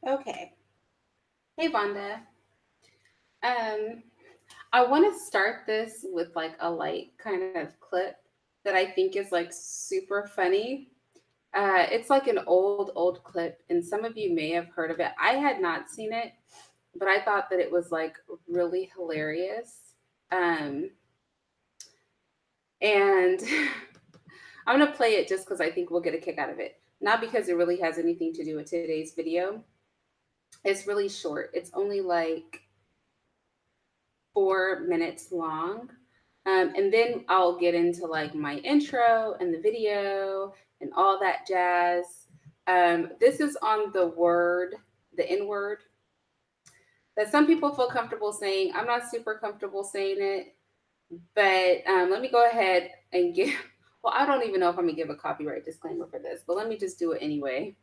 Okay. Hey, Vonda. Um, I want to start this with like a light kind of clip that I think is like super funny. It's like an old clip, and some of you may have heard of it. I had not seen it, but I thought that it was like really hilarious. Um, and I'm gonna play it just because I think we'll get a kick out of it. Not because it really has anything to do with today's video. It's really short. It's only like 4 minutes long. And then I'll get into like my intro and the video and all that jazz. This is on the word, the N word, that some people feel comfortable saying. I'm not super comfortable saying it, but let me go ahead and give. Well, I don't even know if I'm gonna give a copyright disclaimer for this, but let me just do it anyway.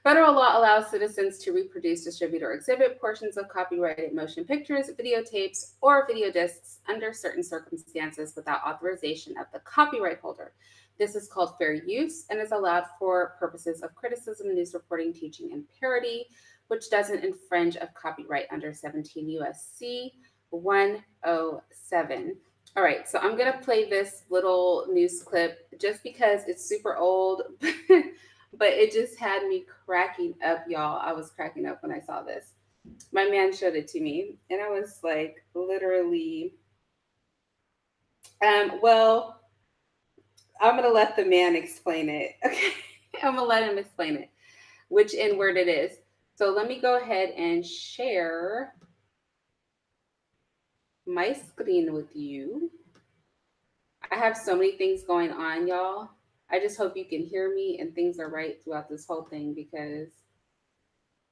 Federal law allows citizens to reproduce, distribute, or exhibit portions of copyrighted motion pictures, videotapes, or video discs under certain circumstances without authorization of the copyright holder. This is called fair use and is allowed for purposes of criticism, news reporting, teaching, and parody, which doesn't infringe of copyright under 17 USC 107. All right, so I'm gonna play this little news clip just because it's super old, but it just had me cracking up, y'all. I was cracking up when I saw this. My man showed it to me, and I was like, literally, well, I'm gonna let the man explain it. Okay, I'm gonna let him explain it, which N word it is. So let me go ahead and share my screen with you. I have so many things going on, y'all. I just hope you can hear me and things are right throughout this whole thing because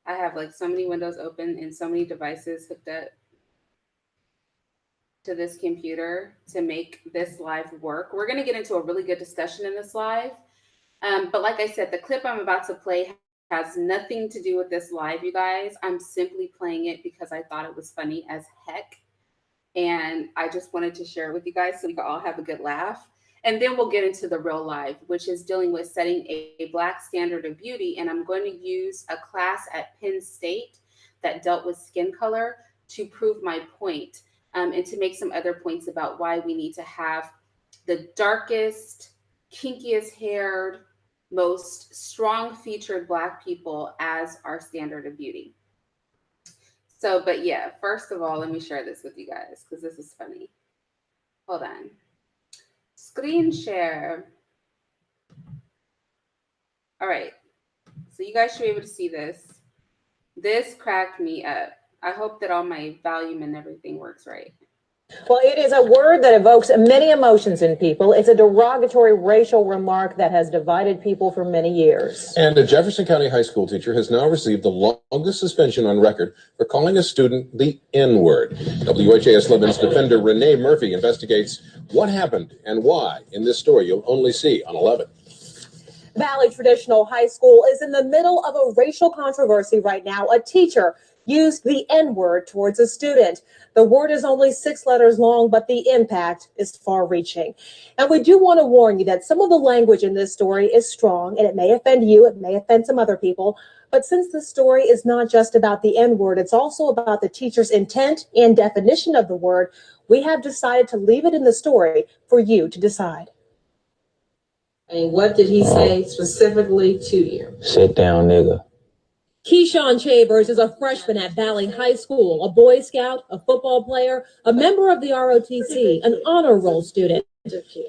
I have like so many windows open and so many devices hooked up to this computer to make this live work. We're going to get into a really good discussion in this live. But like I said, the clip I'm about to play has nothing to do with this live, you guys. I'm simply playing it because I thought it was funny as heck. And I just wanted to share it with you guys so we can all have a good laugh. And then we'll get into the real life, which is dealing with setting a black standard of beauty. And I'm going to use a class at Penn State that dealt with skin color to prove my point, and to make some other points about why we need to have the darkest, kinkiest haired, most strong featured Black people as our standard of beauty. So, but yeah, first of all, let me share this with you guys because this is funny. Hold on. Screen share. All right. So you guys should be able to see this. This cracked me up. I hope that all my volume and everything works right. Well, it is a word that evokes many emotions in people. It's a derogatory racial remark that has divided people for many years. And a Jefferson County high school teacher has now received the longest suspension on record for calling a student the N-word. WHAS 11's defender Renee Murphy investigates what happened and why in this story you'll only see on 11. Valley Traditional High School is in the middle of a racial controversy right now. A teacher used the N-word towards a student. The word is only 6 letters long, but the impact is far-reaching. And we do want to warn you that some of the language in this story is strong, and it may offend you, it may offend some other people. But since the story is not just about the N-word, it's also about the teacher's intent and definition of the word, we have decided to leave it in the story for you to decide. And what did he say specifically to you? Sit down, nigga. Keyshawn Chambers is a freshman at Valley High School, a Boy Scout, a football player, a member of the ROTC, an honor roll student.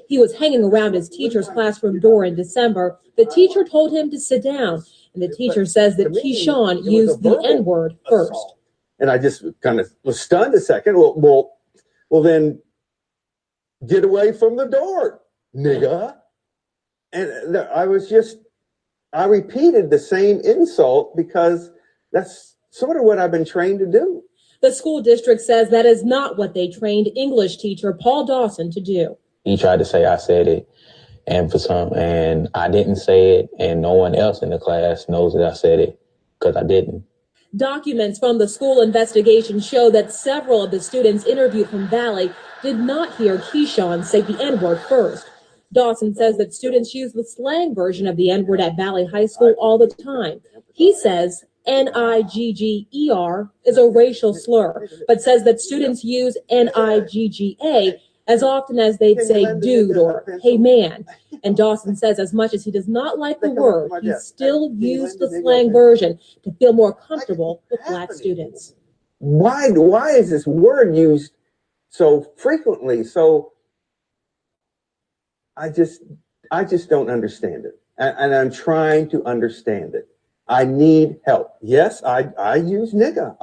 He was hanging around his teacher's classroom door in December. The teacher told him to sit down, and the teacher says that Keyshawn used the N-word first. And I just kind of was stunned a second. Well, then get away from the door, nigga. And I repeated the same insult because that's sort of what I've been trained to do. The school district says that is not what they trained English teacher Paul Dawson to do. He tried to say I said it, and I didn't say it, and no one else in the class knows that I said it because I didn't. Documents from the school investigation show that several of the students interviewed from Valley did not hear Keyshawn say the N-word first. Dawson says that students use the slang version of the N-word at Valley High School all the time. He says Nigger is a racial slur, but says that students use Nigga as often as they'd say dude or hey man. And Dawson says as much as he does not like the word, he still used the slang version to feel more comfortable with Black students. Why is this word used so frequently? So I just don't understand it. And I'm trying to understand it. I need help. Yes, I use nigga.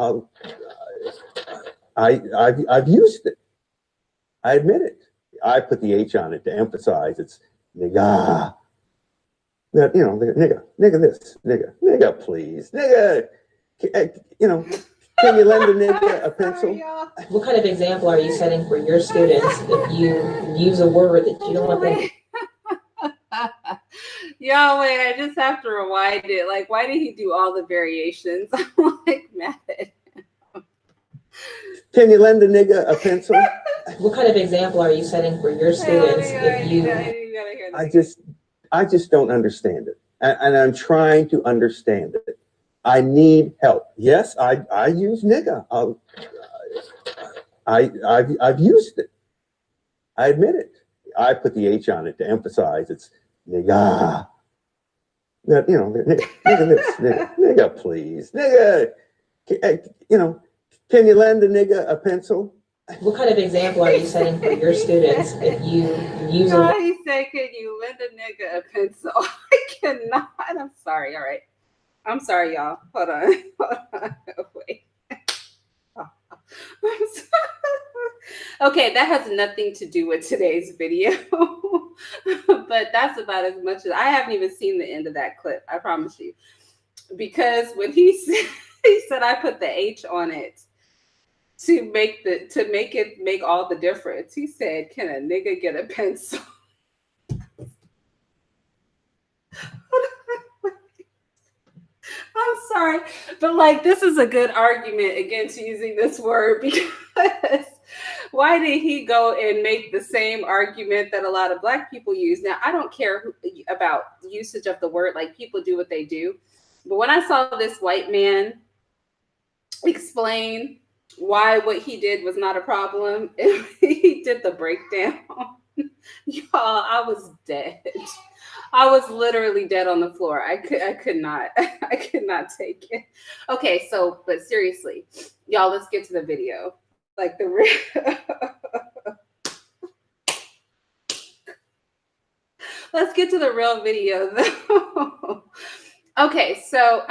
I've used it. I admit it. I put the H on it to emphasize it's nigga. That, you know, nigga this, nigga please, nigga, you know, can you lend a nigga a pencil? What kind of example are you setting for your students if you use a word that you don't want them? Yo, wait, I just have to rewind it. Like, why did he do all the variations? I'm like mad at him. Can you lend a nigga a pencil? What kind of example are you setting for your students if you? I just don't understand it. And I'm trying to understand it. I need help. Yes, I use nigga. I've used it. I admit it. I put the H on it to emphasize it's nigga. That, you know, nigga this, nigga please, nigga, you know, can you lend a nigga a pencil? What kind of example are you setting for your students if you use a? He said, "Can you lend a nigga a pencil?" I cannot. I'm sorry. All right. I'm sorry, y'all. Hold on. Wait. Okay, that has nothing to do with today's video, but that's about as much as I haven't even seen the end of that clip. I promise you, because when he said I put the H on it to make it make all the difference. He said, "Can a nigga get a pencil?" I'm sorry, but like this is a good argument against using this word because why did he go and make the same argument that a lot of Black people use? Now, I don't care about usage of the word, like people do what they do. But when I saw this white man explain why what he did was not a problem, he did the breakdown. Y'all, I was dead. I was literally dead on the floor. I could not take it. Okay, so but seriously, y'all, let's get to the video. Like the real let's get to the real video though. Okay, so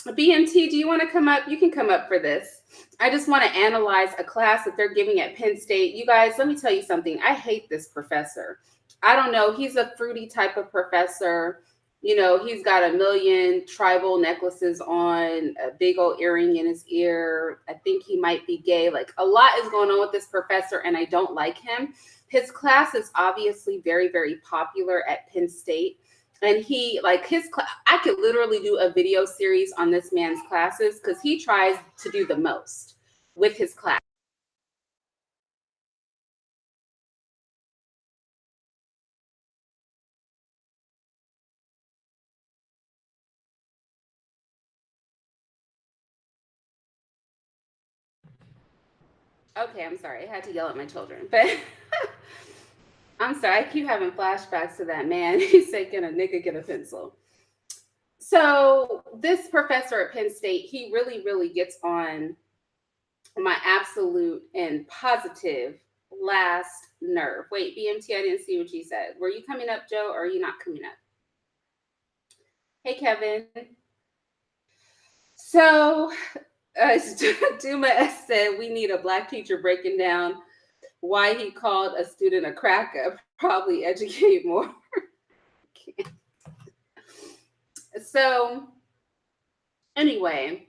BMT, do you want to come up? You can come up for this. I just want to analyze a class that they're giving at Penn State. You guys, let me tell you something. I hate this professor. I don't know. He's a fruity type of professor. You know, he's got a million tribal necklaces on, a big old earring in his ear. I think he might be gay. Like a lot is going on with this professor, and I don't like him. His class is obviously very, very popular at Penn State. And he, like his class, I could literally do a video series on this man's classes because he tries to do the most with his class. Okay, I'm sorry. I had to yell at my children, but I'm sorry. I keep having flashbacks to that man. He said, "Can a nigga get a pencil?" So this professor at Penn State, he really, really gets on my absolute and positive last nerve. Wait, BMT, I didn't see what you said. Were you coming up, Joe, or are you not coming up? Hey, Kevin. So Duma S said we need a Black teacher breaking down why he called a student a cracker. Probably educate more. So anyway,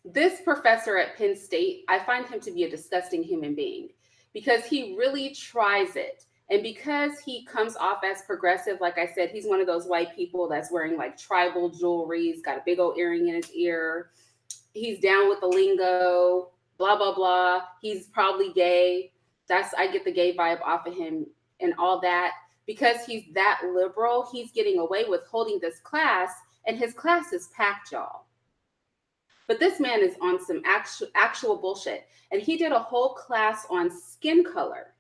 this professor at Penn State, I find him to be a disgusting human being because he really tries it. And because he comes off as progressive, like I said, he's one of those white people that's wearing like tribal jewelry. He's got a big old earring in his ear. He's down with the lingo, blah, blah, blah. He's probably gay. I get the gay vibe off of him and all that. Because he's that liberal, he's getting away with holding this class, and his class is packed, y'all. But this man is on some actual bullshit. And he did a whole class on skin color.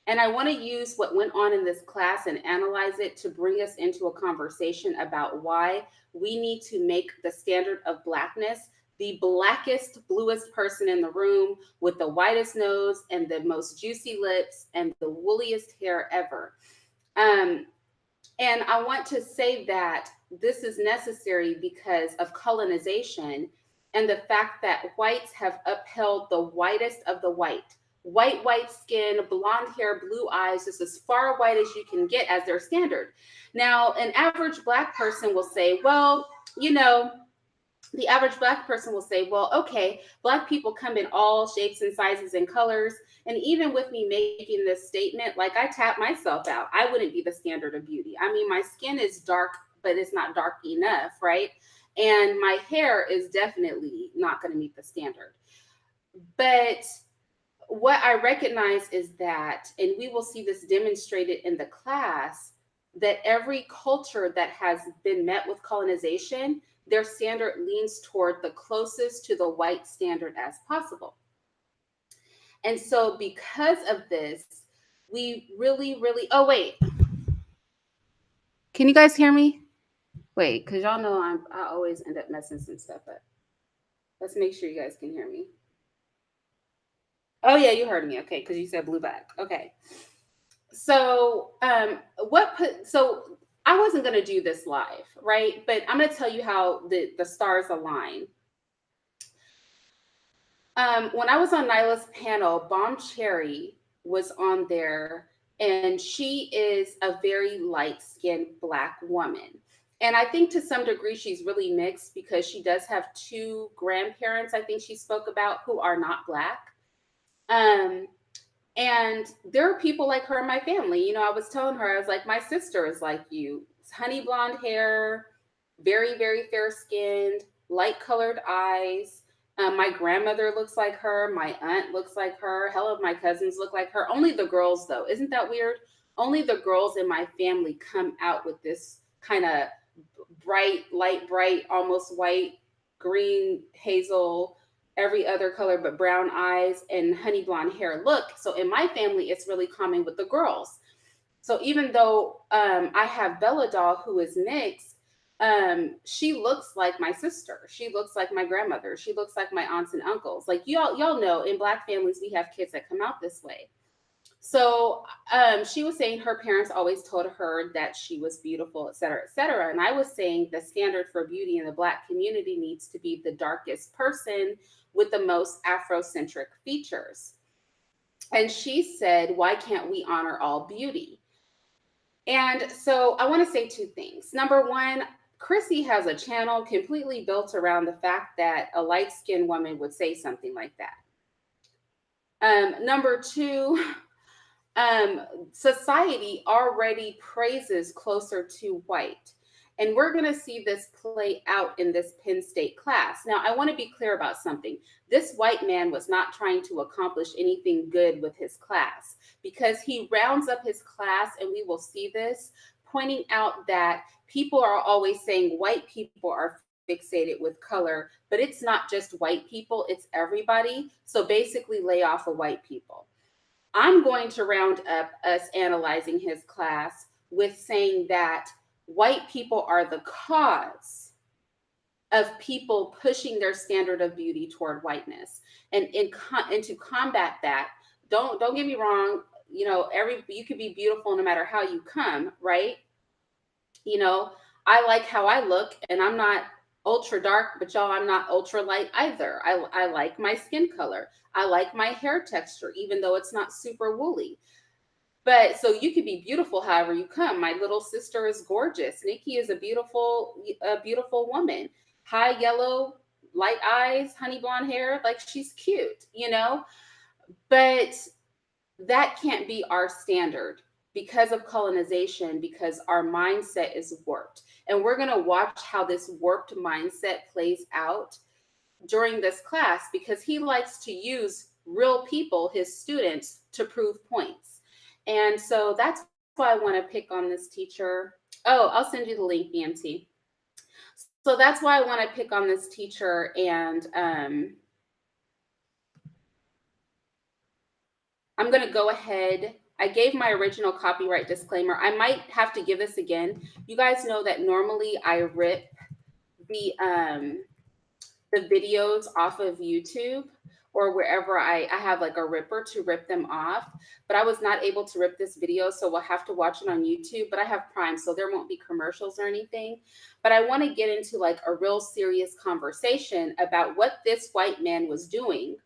And I want to use what went on in this class and analyze it to bring us into a conversation about why we need to make the standard of blackness the blackest, bluest person in the room with the whitest nose and the most juicy lips and the wooliest hair ever. And I want to say that this is necessary because of colonization and the fact that whites have upheld the whitest of the white. White skin, blonde hair, blue eyes, just as far white as you can get as their standard. Now, an average black person will say, well, the average black person will say, well, okay, black people come in all shapes and sizes and colors. And even with me making this statement, like I tap myself out, I wouldn't be the standard of beauty. I mean, my skin is dark, but it's not dark enough, right? And my hair is definitely not going to meet the standard. But what I recognize is that, and we will see this demonstrated in the class, that every culture that has been met with colonization, their standard leans toward the closest to the white standard as possible. And so because of this, we really, oh, wait. Can you guys hear me? Wait, because y'all know I always end up messing some stuff up. Let's make sure you guys can hear me. Oh, yeah, you heard me. Okay, because you said blue back. Okay. So so I wasn't going to do this live, right? But I'm going to tell you how the stars align. When I was on Nyla's panel, Bomb Cherry was on there, and she is a very light-skinned Black woman. And I think to some degree she's really mixed because she does have two grandparents, I think she spoke about, who are not Black. And there are people like her in my family. I was telling her, I was like, my sister is like you. Honey blonde hair, very, very fair skinned, light colored eyes. My grandmother looks like her. My aunt looks like her. Hell of my cousins look like her. Only the girls, though. Isn't that weird? Only the girls in my family come out with this kind of light bright, almost white, green, hazel, every other color but brown eyes and honey blonde hair look. So in my family, it's really common with the girls. So even though I have Bella Doll, who is mixed, she looks like my sister. She looks like my grandmother. She looks like my aunts and uncles. Like y'all know, in Black families, we have kids that come out this way. So she was saying her parents always told her that she was beautiful, et cetera, et cetera. And I was saying the standard for beauty in the Black community needs to be the darkest person with the most Afrocentric features. And she said, why can't we honor all beauty? And so I want to say two things. Number one, Chrissy has a channel completely built around the fact that a light-skinned woman would say something like that. Number two, society already praises closer to white. And we're going to see this play out in this Penn State class. Now, I want to be clear about something. This white man was not trying to accomplish anything good with his class because he rounds up his class, and we will see this, pointing out that people are always saying white people are fixated with color, but it's not just white people, it's everybody. So basically lay off of white people. I'm going to round up us analyzing his class with saying that white people are the cause of people pushing their standard of beauty toward whiteness. And to combat that, don't get me wrong, you could be beautiful no matter how you come, right? I like how I look, and I'm not ultra dark, but y'all, I'm not ultra light either. I like my skin color. I like my hair texture, even though it's not super woolly. But so you could be beautiful however you come. My little sister is gorgeous. Nikki is a beautiful woman. High yellow, light eyes, honey blonde hair. Like, she's cute, But that can't be our standard because of colonization, because our mindset is warped. And we're going to watch how this warped mindset plays out during this class, because he likes to use real people, his students, to prove points. And so that's why I want to pick on this teacher. Oh, I'll send you the link, BMT. So that's why I want to pick on this teacher. And I'm going to go ahead. I gave my original copyright disclaimer. I might have to give this again. You guys know that normally I rip the videos off of YouTube or wherever I have like a ripper to rip them off, but I was not able to rip this video, so we'll have to watch it on YouTube. But I have Prime, so there won't be commercials or anything. But I want to get into like a real serious conversation about what this white man was doing.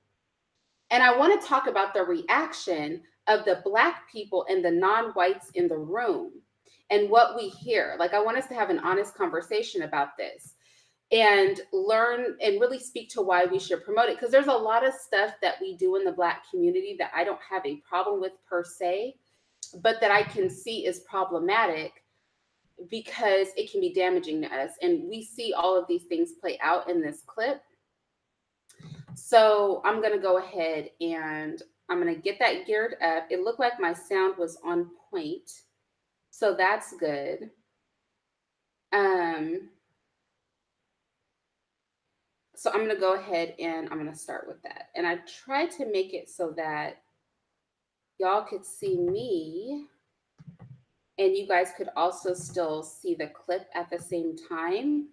And I want to talk about the reaction of the Black people and the non-whites in the room and what we hear. Like, I want us to have an honest conversation about this and learn and really speak to why we should promote it. Because there's a lot of stuff that we do in the Black community that I don't have a problem with per se, but that I can see is problematic because it can be damaging to us. And we see all of these things play out in this clip. So I'm going to go ahead and I'm going to get that geared up. It looked like my sound was on point, so that's good. So I'm going to go ahead and I'm going to start with that. And I tried to make it so that y'all could see me and you guys could also still see the clip at the same time.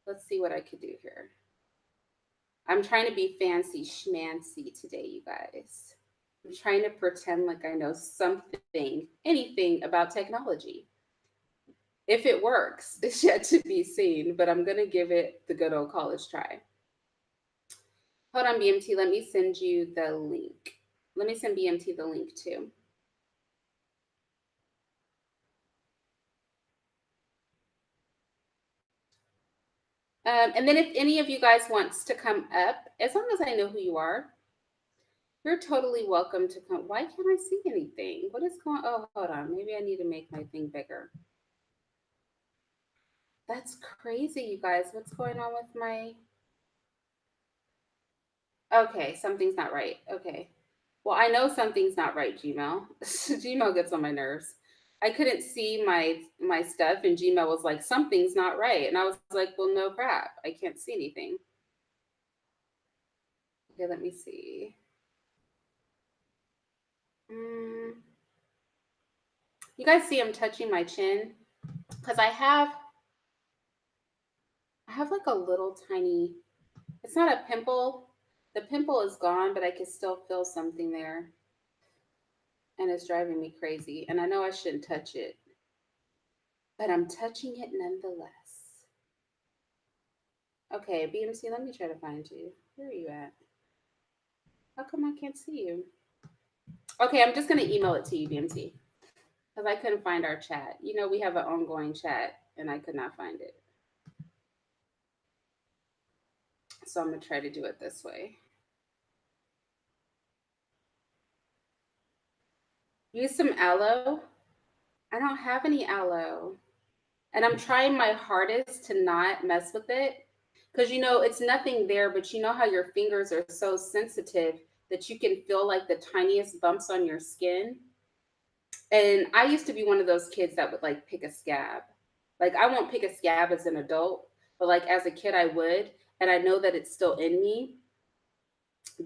Let's see what I could do here. I'm trying to be fancy schmancy today, you guys. I'm trying to pretend like I know something, anything about technology. If it works, it's yet to be seen, but I'm going to give it the good old college try. Hold on, BMT. Let me send you the link. Let me send BMT the link too. And then if any of you guys wants to come up, as long as I know who you are, you're totally welcome to come. Why can't I see anything? What is going on? Oh, hold on. Maybe I need to make my thing bigger. That's crazy, you guys. What's going on with my... Okay, something's not right. Okay. Well, I know something's not right, Gmail. Gmail gets on my nerves. I couldn't see my stuff, and Gmail was like, something's not right. And I was like, well, no crap. I can't see anything. Okay, let me see. You guys see I'm touching my chin? Because I have like a little tiny, it's not a pimple. The pimple is gone, but I can still feel something there. And it's driving me crazy. And I know I shouldn't touch it, but I'm touching it nonetheless. Okay, BMC, let me try to find you. Where are you at? How come I can't see you? Okay, I'm just going to email it to you, BMC, because I couldn't find our chat. You know, we have an ongoing chat, and I could not find it. So I'm going to try to do it this way. Use some aloe. I don't have any aloe. And I'm trying my hardest to not mess with it. Because, you know, it's nothing there, but you know how your fingers are so sensitive that you can feel like the tiniest bumps on your skin. And I used to be one of those kids that would like pick a scab. Like, I won't pick a scab as an adult, but like as a kid I would. And I know that it's still in me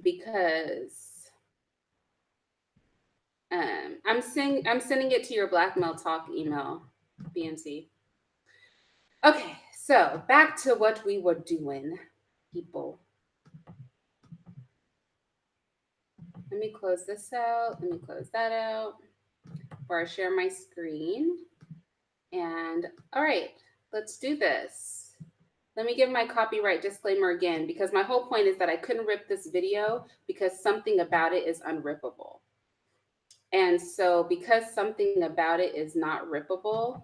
because I'm sending it to your Blackmail Talk email, BNC. Okay, so back to what we were doing, people. Let me close this out. Let me close that out before I share my screen. And all right, let's do this. Let me give my copyright disclaimer again, because my whole point is that I couldn't rip this video because something about it is unrippable. And so because something about it is not rippable,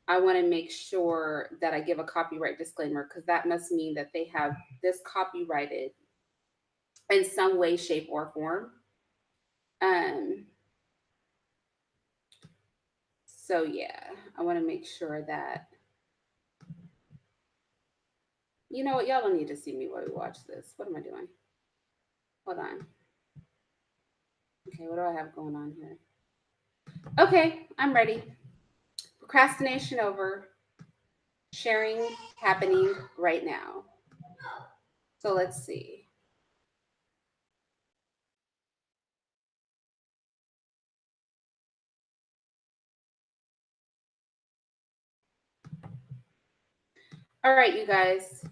I want to make sure that I give a copyright disclaimer, because that must mean that they have this copyrighted in some way, shape, or form. So yeah, I want to make sure that, you know what, y'all don't need to see me while we watch this. What am I doing? Hold on. Okay, what do I have going on here? Okay, I'm ready. Procrastination over. Sharing happening right now. So let's see. All right, you guys.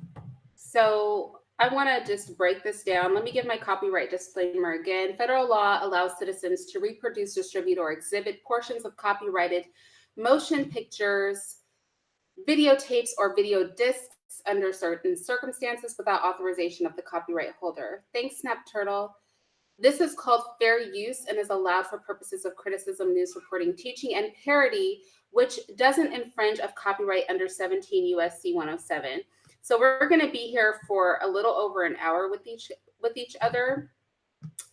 So I want to just break this down. Let me give my copyright disclaimer again. Federal law allows citizens to reproduce, distribute, or exhibit portions of copyrighted motion pictures, videotapes, or video discs under certain circumstances without authorization of the copyright holder. Thanks, Snap Turtle. This is called fair use and is allowed for purposes of criticism, news reporting, teaching, and parody, which doesn't infringe of copyright under 17 USC 107. So we're going to be here for a little over an hour with each other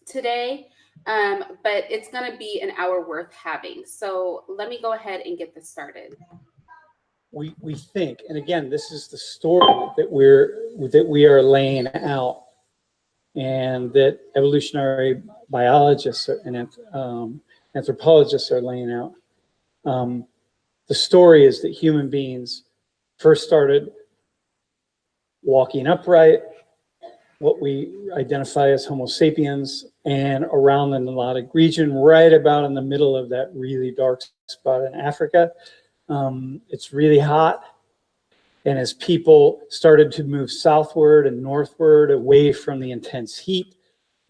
today, but it's going to be an hour worth having. So let me go ahead and get this started. We think, and again, this is the story that we are laying out, and that evolutionary biologists and anthropologists are laying out. The story is that human beings first started walking upright, what we identify as Homo sapiens, and around the Nilotic region, right about in the middle of that really dark spot in Africa. It's really hot. And as people started to move southward and northward away from the intense heat,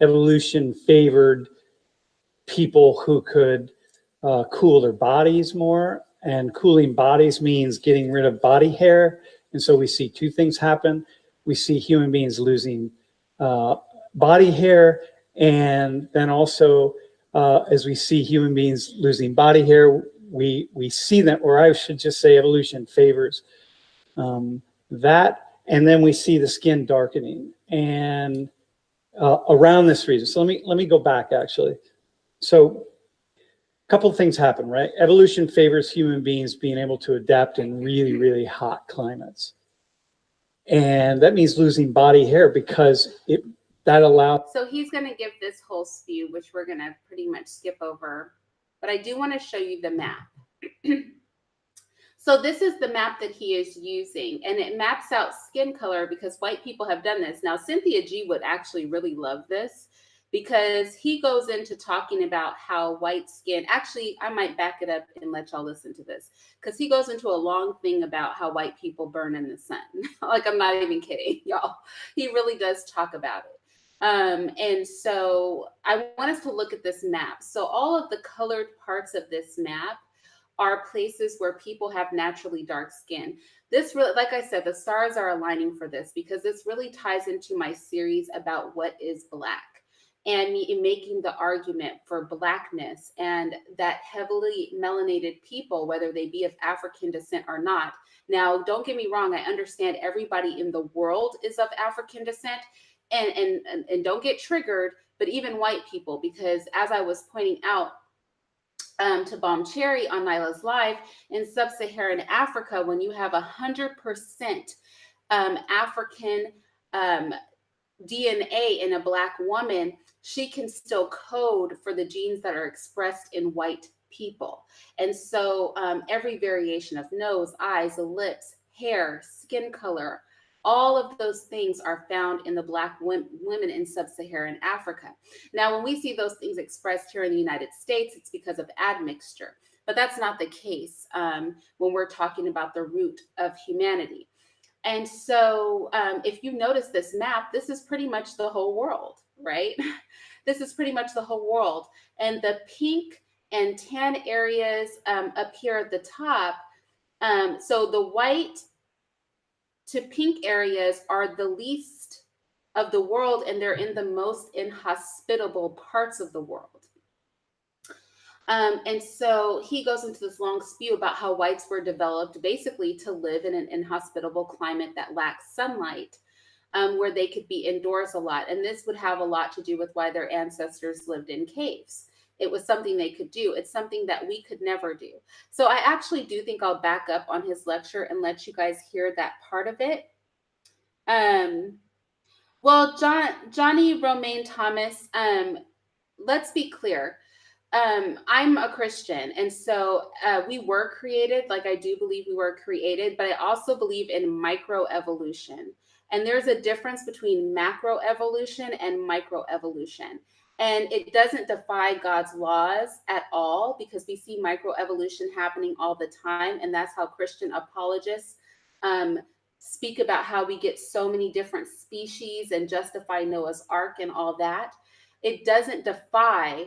evolution favored people who could cool their bodies more. And cooling bodies means getting rid of body hair. And so we see two things happen. We see human beings losing body hair. And then also, as we see human beings losing body hair, we see that, or I should just say evolution favors that, and then we see the skin darkening and around this region. So let me go back actually. So a couple of things happen, right? Evolution favors human beings being able to adapt in really, really hot climates. And that means losing body hair because that allows. So he's going to give this whole spew, which we're going to pretty much skip over, but I do want to show you the map. So this is the map that he is using, and it maps out skin color because white people have done this. Now, Cynthia G would actually really love this because he goes into talking about how white skin, actually, I might back it up and let y'all listen to this because he goes into a long thing about how white people burn in the sun. Like, I'm not even kidding, y'all. He really does talk about it. And so I want us to look at this map. So all of the colored parts of this map are places where people have naturally dark skin. This really, like I said, the stars are aligning for this because this really ties into my series about what is Black and me making the argument for Blackness and that heavily melanated people, whether they be of African descent or not. Now, don't get me wrong. I understand everybody in the world is of African descent and don't get triggered, but even white people, because as I was pointing out, to Bomb Cherry on Nyla's Live, in sub-Saharan Africa, when you have 100% African DNA in a Black woman, she can still code for the genes that are expressed in white people. And so every variation of nose, eyes, lips, hair, skin color, all of those things are found in the Black women in sub-Saharan Africa. Now, when we see those things expressed here in the United States, it's because of admixture. But that's not the case when we're talking about the root of humanity. And so if you notice this map, this is pretty much the whole world, right? This is pretty much the whole world. And the pink and tan areas up here at the top, so the white to pink areas are the least of the world, and they're in the most inhospitable parts of the world. And so he goes into this long spew about how whites were developed basically to live in an inhospitable climate that lacks sunlight, where they could be indoors a lot. And this would have a lot to do with why their ancestors lived in caves. It was something they could do. It's something that we could never do. So I actually do think I'll back up on his lecture and let you guys hear that part of it. Well, Johnny Romaine Thomas, let's be clear. I'm a Christian, and so we were created. Like, I do believe we were created, but I also believe in microevolution. And there's a difference between macroevolution and microevolution. And it doesn't defy God's laws at all, because we see microevolution happening all the time. And that's how Christian apologists um, speak about how we get so many different species and justify Noah's Ark and all that. It doesn't defy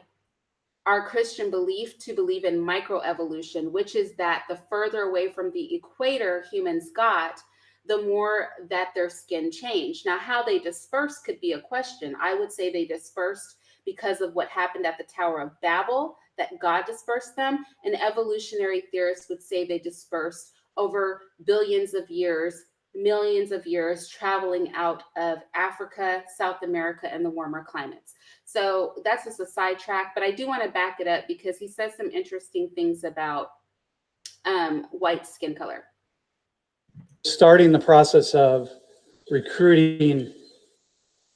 our Christian belief to believe in microevolution, which is that the further away from the equator humans got, the more that their skin changed. Now, how they dispersed could be a question. I would say they dispersed because of what happened at the Tower of Babel, that God dispersed them. And evolutionary theorists would say they dispersed over billions of years, millions of years, traveling out of Africa, South America, and the warmer climates. So that's just a sidetrack, but I do want to back it up because he says some interesting things about white skin color. Starting the process of recruiting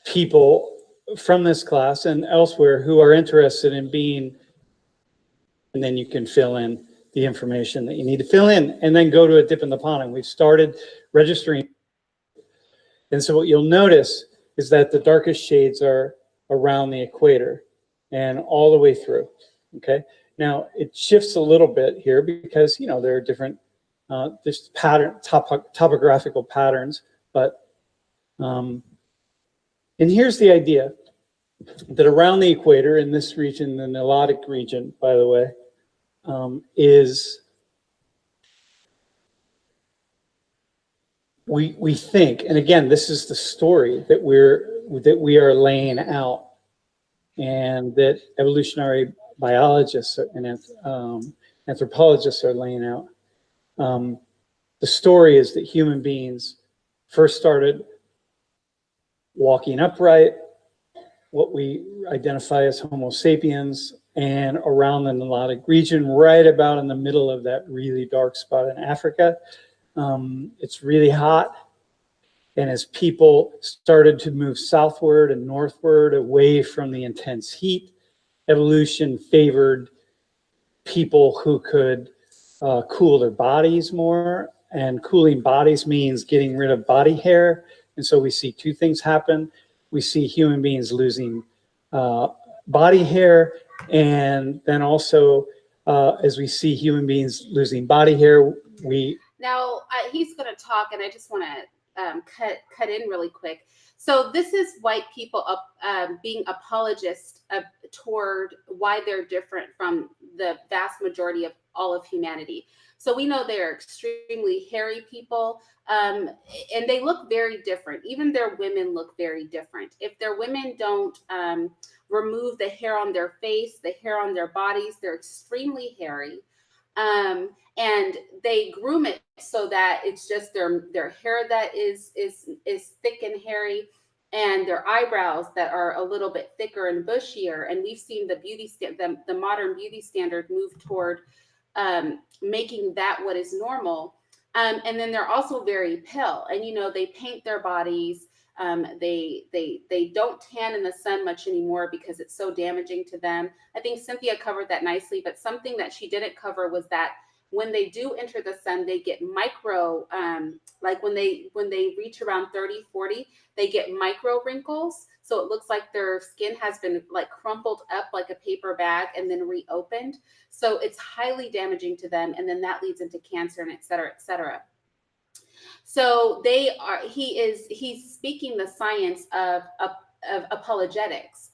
people from this class and elsewhere who are interested in being, and then you can fill in the information that you need to fill in and then go to a dip in the pond. And we've started registering. And so what you'll notice is that the darkest shades are around the equator and all the way through. Okay. Now it shifts a little bit here because, you know, there are different there's topographical patterns, but and here's the idea that around the equator in this region, the Nilotic region, by the way, is we think, and again, this is the story that we are laying out, and that evolutionary biologists and anthropologists are laying out. The story is that human beings first started walking upright, what we identify as Homo sapiens, and around the Nilotic region, right about in the middle of that really dark spot in Africa. It's really hot. And as people started to move southward and northward away from the intense heat, evolution favored people who could cool their bodies more. And cooling bodies means getting rid of body hair. And so we see two things happen. We see human beings losing body hair. And then also, as we see human beings losing body hair, Now, he's going to talk, and I just want to cut in really quick. So this is white people being apologists toward why they're different from the vast majority of all of humanity. So we know they're extremely hairy people, and they look very different. Even their women look very different. If their women don't remove the hair on their face, the hair on their bodies, they're extremely hairy. And they groom it so that it's just their hair that is thick and hairy, and their eyebrows that are a little bit thicker and bushier. And we've seen the modern beauty standard move toward making that what is normal. And then they're also very pale, and you know, they paint their bodies. They don't tan in the sun much anymore because it's so damaging to them. I think Cynthia covered that nicely, but something that she didn't cover was that when they do enter the sun, they get micro, like when they reach around 30, 40, they get micro wrinkles. So it looks like their skin has been like crumpled up like a paper bag and then reopened. So it's highly damaging to them. And then that leads into cancer and et cetera, et cetera. So he's speaking the science of apologetics,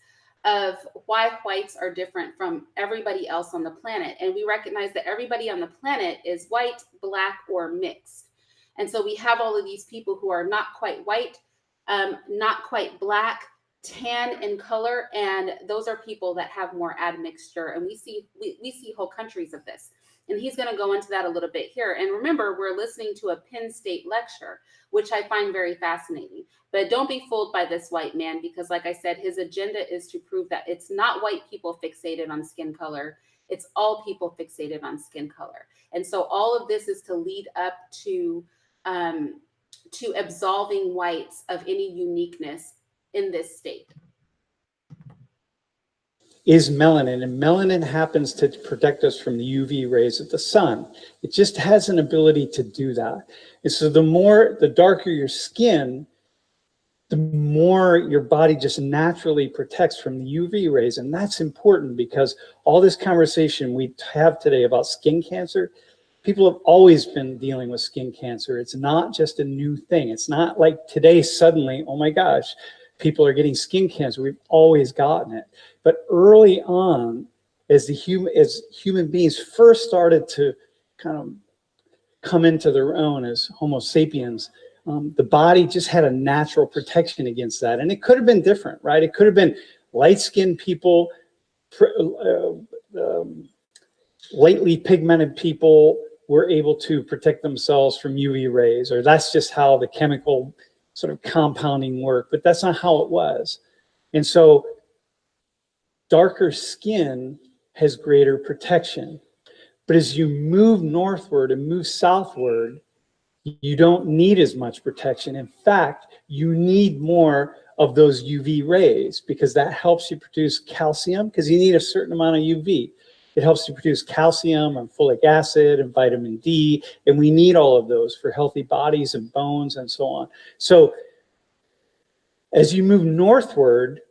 of why whites are different from everybody else on the planet. And we recognize that everybody on the planet is white, black, or mixed. And so we have all of these people who are not quite white, not quite black, tan in color, and those are people that have more admixture. And we see whole countries of this. And he's going to go into that a little bit here. And remember, we're listening to a Penn State lecture, which I find very fascinating. But don't be fooled by this white man, because like I said, his agenda is to prove that it's not white people fixated on skin color. It's all people fixated on skin color. And so all of this is to lead up to absolving whites of any uniqueness in this state? Is melanin, and melanin happens to protect us from the UV rays of the sun. It just has an ability to do that. And so the darker your skin, the more your body just naturally protects from the UV rays. And that's important because all this conversation we have today about skin cancer, people have always been dealing with skin cancer. It's not just a new thing. It's not like today suddenly, oh my gosh, people are getting skin cancer. We've always gotten it. But early on, as human beings first started to kind of come into their own as Homo sapiens, the body just had a natural protection against that. And it could have been different, right? It could have been light-skinned people, lightly pigmented people were able to protect themselves from UV rays, or that's just how the chemical sort of compounding worked, but that's not how it was. And so darker skin has greater protection. But as you move northward and move southward, you don't need as much protection. In fact, you need more of those UV rays because that helps you produce calcium, because you need a certain amount of UV. It helps you produce calcium and folic acid and vitamin D, and we need all of those for healthy bodies and bones and so on. So as you move northward,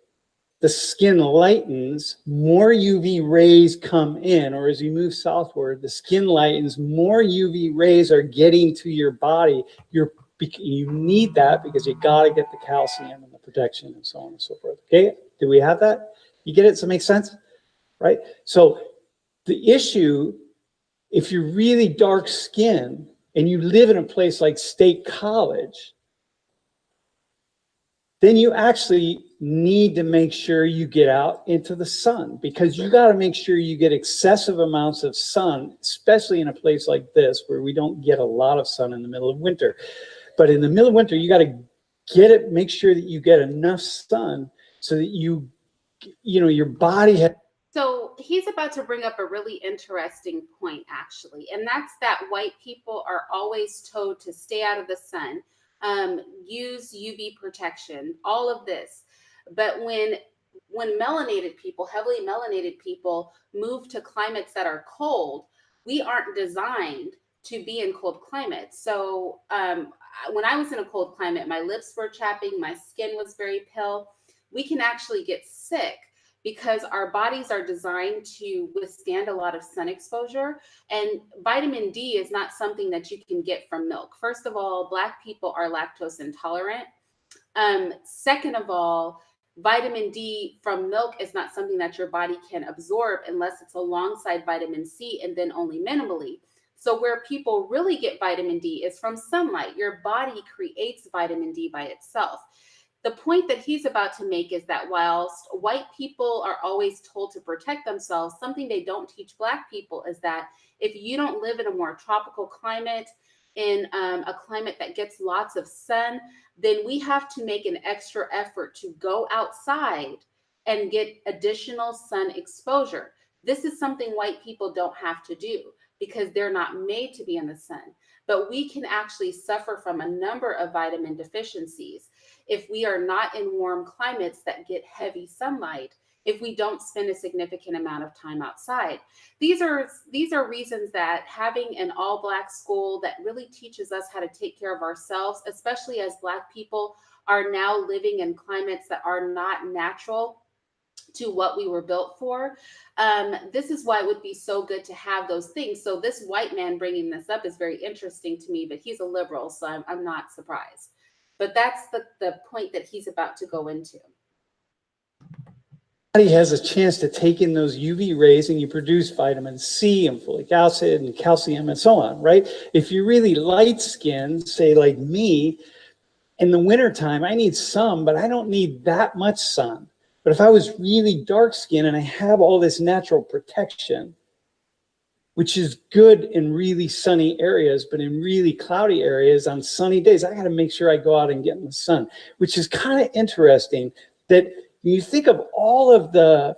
the skin lightens, more UV rays come in, or as you move southward, the skin lightens, more UV rays are getting to your body. You need that because you got to get the calcium and the protection and so on and so forth. Okay, do we have that? You get it? Does it make sense? Right? So the issue, if you're really dark skinned and you live in a place like State College, then you actually need to make sure you get out into the sun, because you got to make sure you get excessive amounts of sun, especially in a place like this where we don't get a lot of sun in the middle of winter. But in the middle of winter, you got to make sure that you get enough sun so that your body has. So he's about to bring up a really interesting point, actually, and that's that white people are always told to stay out of the sun, use UV protection, all of this. But when melanated people, heavily melanated people, move to climates that are cold, we aren't designed to be in cold climates. So when I was in a cold climate, my lips were chapping, my skin was very pale. We can actually get sick because our bodies are designed to withstand a lot of sun exposure. And vitamin D is not something that you can get from milk. First of all, Black people are lactose intolerant. Second of all, vitamin D from milk is not something that your body can absorb unless it's alongside vitamin C, and then only minimally. So where people really get vitamin D is from sunlight. Your body creates vitamin D by itself. The point that he's about to make is that whilst white people are always told to protect themselves, something they don't teach Black people is that if you don't live in a more tropical climate, in a climate that gets lots of sun, then we have to make an extra effort to go outside and get additional sun exposure. This is something white people don't have to do because they're not made to be in the sun. But we can actually suffer from a number of vitamin deficiencies if we are not in warm climates that get heavy sunlight, if we don't spend a significant amount of time outside. These are reasons that having an all-Black school that really teaches us how to take care of ourselves, especially as Black people are now living in climates that are not natural to what we were built for. This is why it would be so good to have those things. So this white man bringing this up is very interesting to me, but he's a liberal, so I'm not surprised. But that's the point that he's about to go into. Body has a chance to take in those UV rays and you produce vitamin C and folic acid and calcium and so on, right? If you're really light skinned, say like me, in the wintertime, I need some, but I don't need that much sun. But if I was really dark skinned and I have all this natural protection, which is good in really sunny areas, but in really cloudy areas on sunny days, I got to make sure I go out and get in the sun, which is kind of interesting that when you think of all of the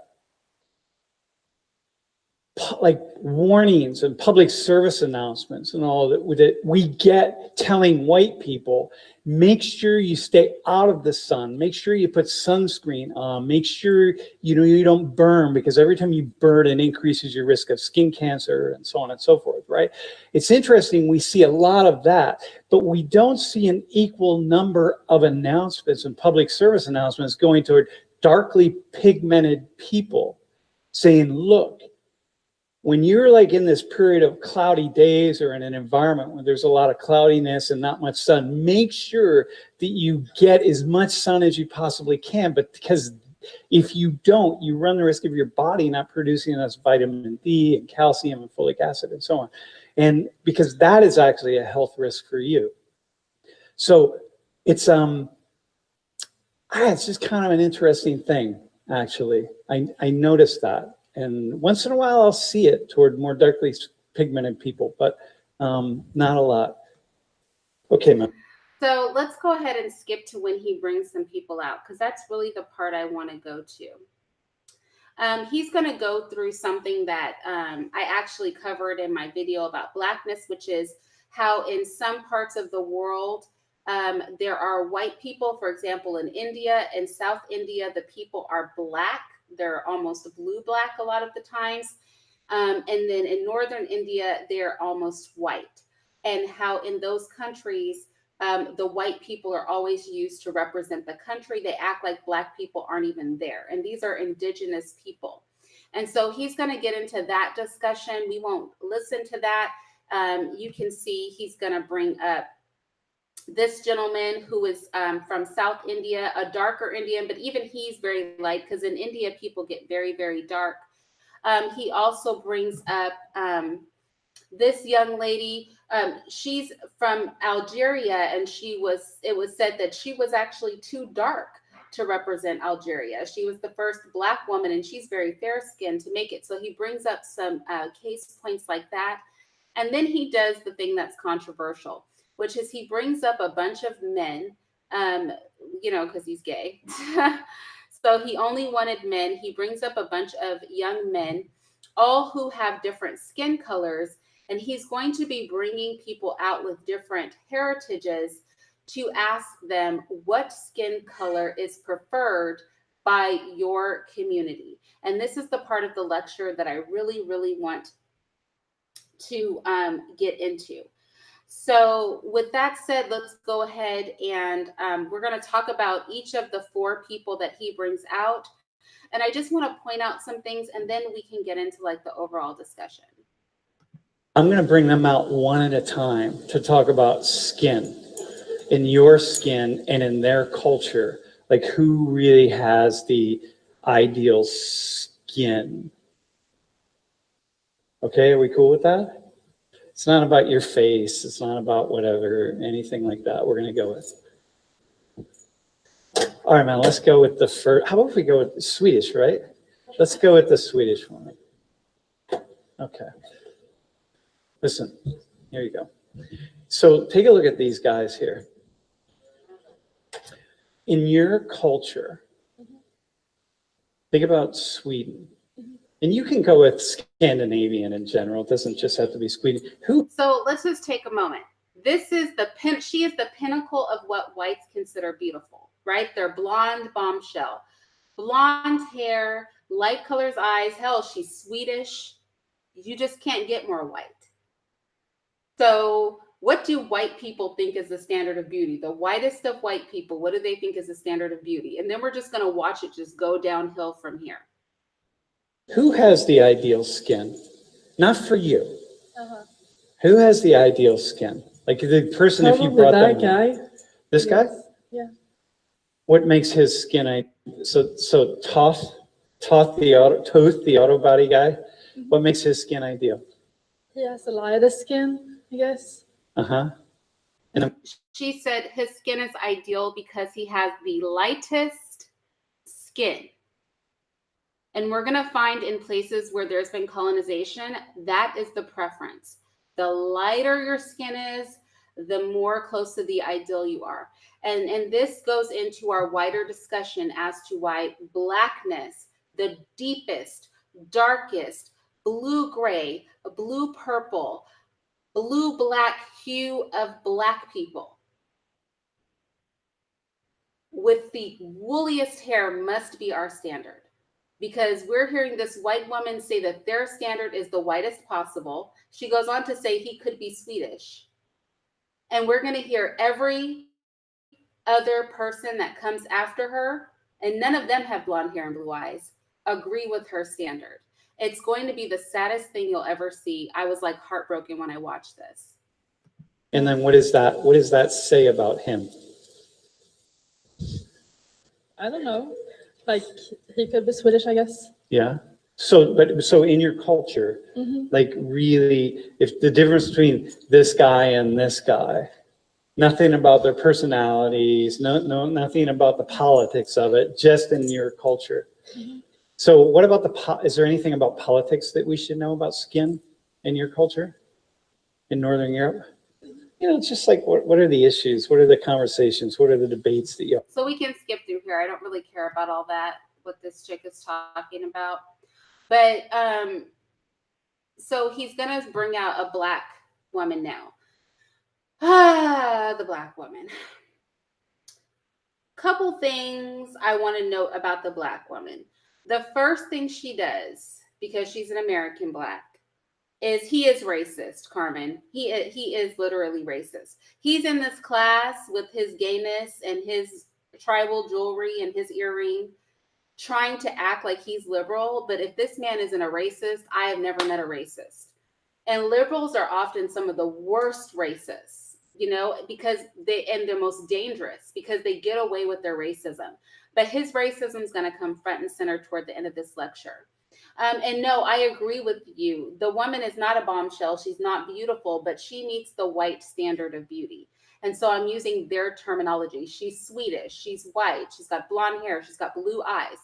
like warnings and public service announcements and all that we get telling white people, make sure you stay out of the sun, make sure you put sunscreen on, make sure you don't burn, because every time you burn it increases your risk of skin cancer and so on and so forth, right? It's interesting, we see a lot of that, but we don't see an equal number of announcements and public service announcements going toward darkly pigmented people saying, look, when you're like in this period of cloudy days or in an environment where there's a lot of cloudiness and not much sun, make sure that you get as much sun as you possibly can. But because if you don't, you run the risk of your body not producing enough vitamin D and calcium and folic acid and so on. And because that is actually a health risk for you. So it's just kind of an interesting thing, actually. I noticed that. And once in a while, I'll see it toward more darkly pigmented people, but not a lot. Okay, ma'am. So let's go ahead and skip to when he brings some people out, because that's really the part I want to go to. He's going to go through something that I actually covered in my video about Blackness, which is how in some parts of the world, there are white people, for example, in India, in South India, the people are Black. They're almost blue-black a lot of the times. And then in Northern India, they're almost white. And how in those countries, the white people are always used to represent the country. They act like Black people aren't even there. And these are indigenous people. And so he's going to get into that discussion. We won't listen to that. You can see he's going to bring up this gentleman who is from South India, a darker Indian, but even he's very light, because in India, people get very, very dark. He also brings up this young lady. She's from Algeria, and it was said that she was actually too dark to represent Algeria. She was the first Black woman, and she's very fair-skinned to make it. So he brings up some case points like that. And then he does the thing that's controversial, which is he brings up a bunch of men, because he's gay. So he only wanted men. He brings up a bunch of young men, all who have different skin colors. And he's going to be bringing people out with different heritages to ask them what skin color is preferred by your community. And this is the part of the lecture that I really, really want to get into. So with that said, let's go ahead and we're going to talk about each of the 4 people that he brings out. And I just want to point out some things, and then we can get into like the overall discussion. I'm going to bring them out one at a time to talk about skin, in your skin and in their culture, like who really has the ideal skin. Okay, are we cool with that? It's not about your face. It's not about whatever, anything like that. We're going to go with. All right, man, let's go with the first. How about if we go with the Swedish, right? Let's go with the Swedish one. Okay. Listen, here you go. So take a look at these guys here. In your culture, think about Sweden. And you can go with Scandinavian in general. It doesn't just have to be Sweden. So let's just take a moment. She is the pinnacle of what whites consider beautiful, right? They're blonde bombshell, blonde hair, light colors eyes. Hell, she's Swedish. You just can't get more white. So what do white people think is the standard of beauty? The whitest of white people, what do they think is the standard of beauty? And then we're just going to watch it just go downhill from here. Who has the ideal skin? Not for you. Who has the ideal skin? Like the person, probably if you brought that them guy. in. This guy? Yeah. What makes his skin so Toth the auto body guy? What makes his skin ideal? He has a lighter skin, I guess. And she said his skin is ideal because he has the lightest skin. And we're going to find in places where there's been colonization, that is the preference. The lighter your skin is, the more close to the ideal you are. And this goes into our wider discussion as to why Blackness, the deepest, darkest, blue gray, a blue purple, blue black hue of black people with the wooliest hair must be our standard. Because we're hearing this white woman say that their standard is the whitest possible. She goes on to say he could be Swedish. And we're going to hear every other person that comes after her, and none of them have blonde hair and blue eyes, agree with her standard. It's going to be the saddest thing you'll ever see. I was like heartbroken when I watched this. And then what does that say about him? I don't know. Like, he could be Swedish, I guess. Yeah. So in your culture, like really, if the difference between this guy and this guy, nothing about their personalities, nothing about the politics of it, just in your culture. So what about is there anything about politics that we should know about skin in your culture in Northern Europe? You know, it's just like, what are the issues? What are the conversations? What are the debates that you... So we can skip through here. I don't really care about all that, what this chick is talking about. But so he's going to bring out a black woman now. The black woman. Couple things I want to note about the black woman. The first thing she does, because she's an American black, is he is racist, Carmen. He is literally racist. He's in this class with his gayness and his tribal jewelry and his earring, trying to act like he's liberal. But if this man isn't a racist, I have never met a racist. And liberals are often some of the worst racists, you know, because they're most dangerous because they get away with their racism. But his racism is going to come front and center toward the end of this lecture. And no, I agree with you. The woman is not a bombshell. She's not beautiful, but she meets the white standard of beauty. And so I'm using their terminology. She's Swedish. She's white. She's got blonde hair. She's got blue eyes.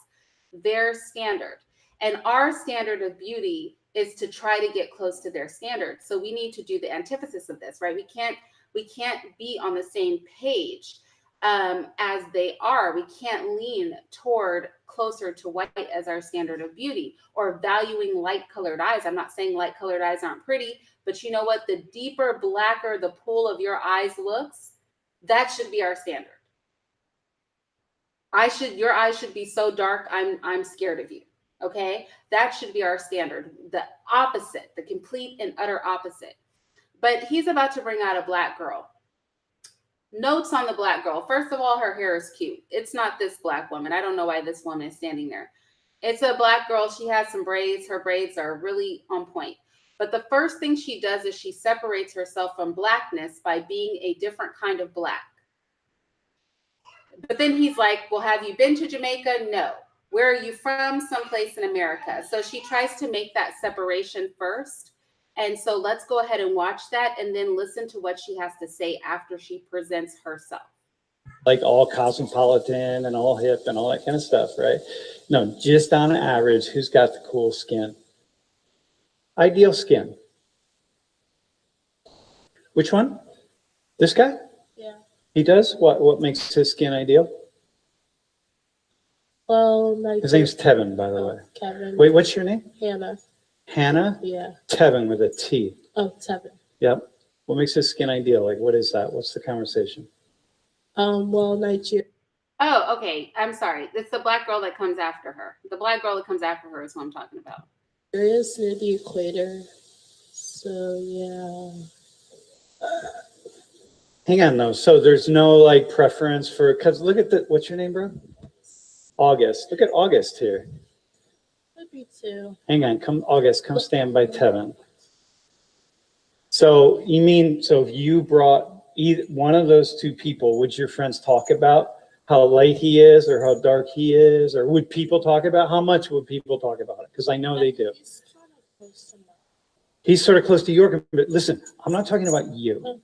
Their standard. And our standard of beauty is to try to get close to their standard. So we need to do the antithesis of this, right? We can't be on the same page as they are. We can't lean toward closer to white as our standard of beauty or valuing light colored eyes. I'm not saying light colored eyes aren't pretty, but you know what? The deeper, blacker the pool of your eyes looks, that should be our standard. Your eyes should be so dark, I'm scared of you. Okay? That should be our standard. The opposite, the complete and utter opposite. But he's about to bring out a black girl. Notes on the black girl. First of all, her hair is cute. It's not this black woman. I don't know why this woman is standing there. It's a black girl. She has some braids. Her braids are really on point. But the first thing she does is she separates herself from blackness by being a different kind of black. But then he's like, well, have you been to Jamaica? No. Where are you from? Someplace in America. So she tries to make that separation first. And so let's go ahead and watch that and then listen to what she has to say after she presents herself. Like all cosmopolitan and all hip and all that kind of stuff, right? No, just on average, who's got the cool skin? Ideal skin. Which one? This guy? Yeah. He does? What makes his skin ideal? Well, like... His name's Tevin, by the way. Kevin. Wait, what's your name? Hannah. Hannah? Yeah. Tevin with a T. Oh, Tevin. Yep. What makes his skin ideal? Like, what is that? What's the conversation? Well, Nigeria. Oh, okay. I'm sorry. It's the black girl that comes after her. The black girl that comes after her is who I'm talking about. Nigeria's near the equator. So, yeah. Hang on, though. So there's no, like, preference for... Because look at the... What's your name, bro? August. Look at August here. Could be too. Hang on. August, come stand by Tevin. So you mean, so if you brought either one of those two people, would your friends talk about how light he is or how dark he is? Or would people talk about, how much would people talk about it? Because I know they do. He's kind of close to me. He's sort of close to York, but listen, I'm not talking about you.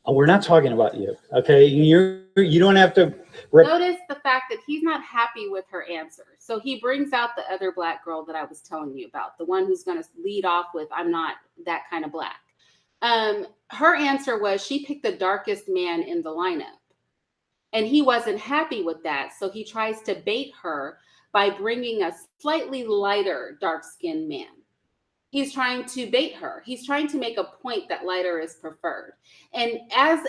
We're not talking about you, okay? You don't have to... Notice the fact that he's not happy with her answer. So he brings out the other black girl that I was telling you about, the one who's going to lead off with, I'm not that kind of black. Her answer was she picked the darkest man in the lineup. And he wasn't happy with that. So he tries to bait her by bringing a slightly lighter, dark-skinned man. He's trying to bait her. He's trying to make a point that lighter is preferred. And as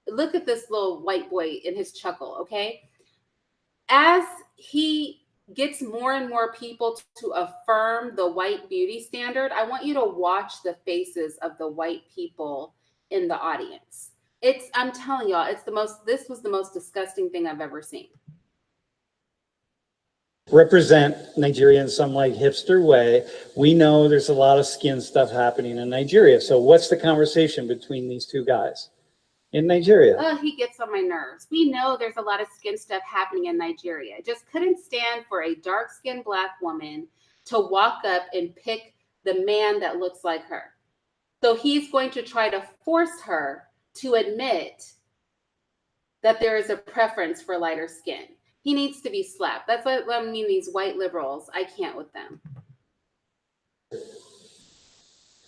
look at this little white boy in his chuckle, okay? As he gets more and more people to affirm the white beauty standard, I want you to watch the faces of the white people in the audience. I'm telling y'all, this was the most disgusting thing I've ever seen. Represent Nigeria in some like hipster way. We know there's a lot of skin stuff happening in Nigeria. So what's the conversation between these two guys in Nigeria? He gets on my nerves. We know there's a lot of skin stuff happening in Nigeria. Just couldn't stand for a dark-skinned Black woman to walk up and pick the man that looks like her. So he's going to try to force her to admit that there is a preference for lighter skin. He needs to be slapped. That's what I mean, these white liberals. I can't with them.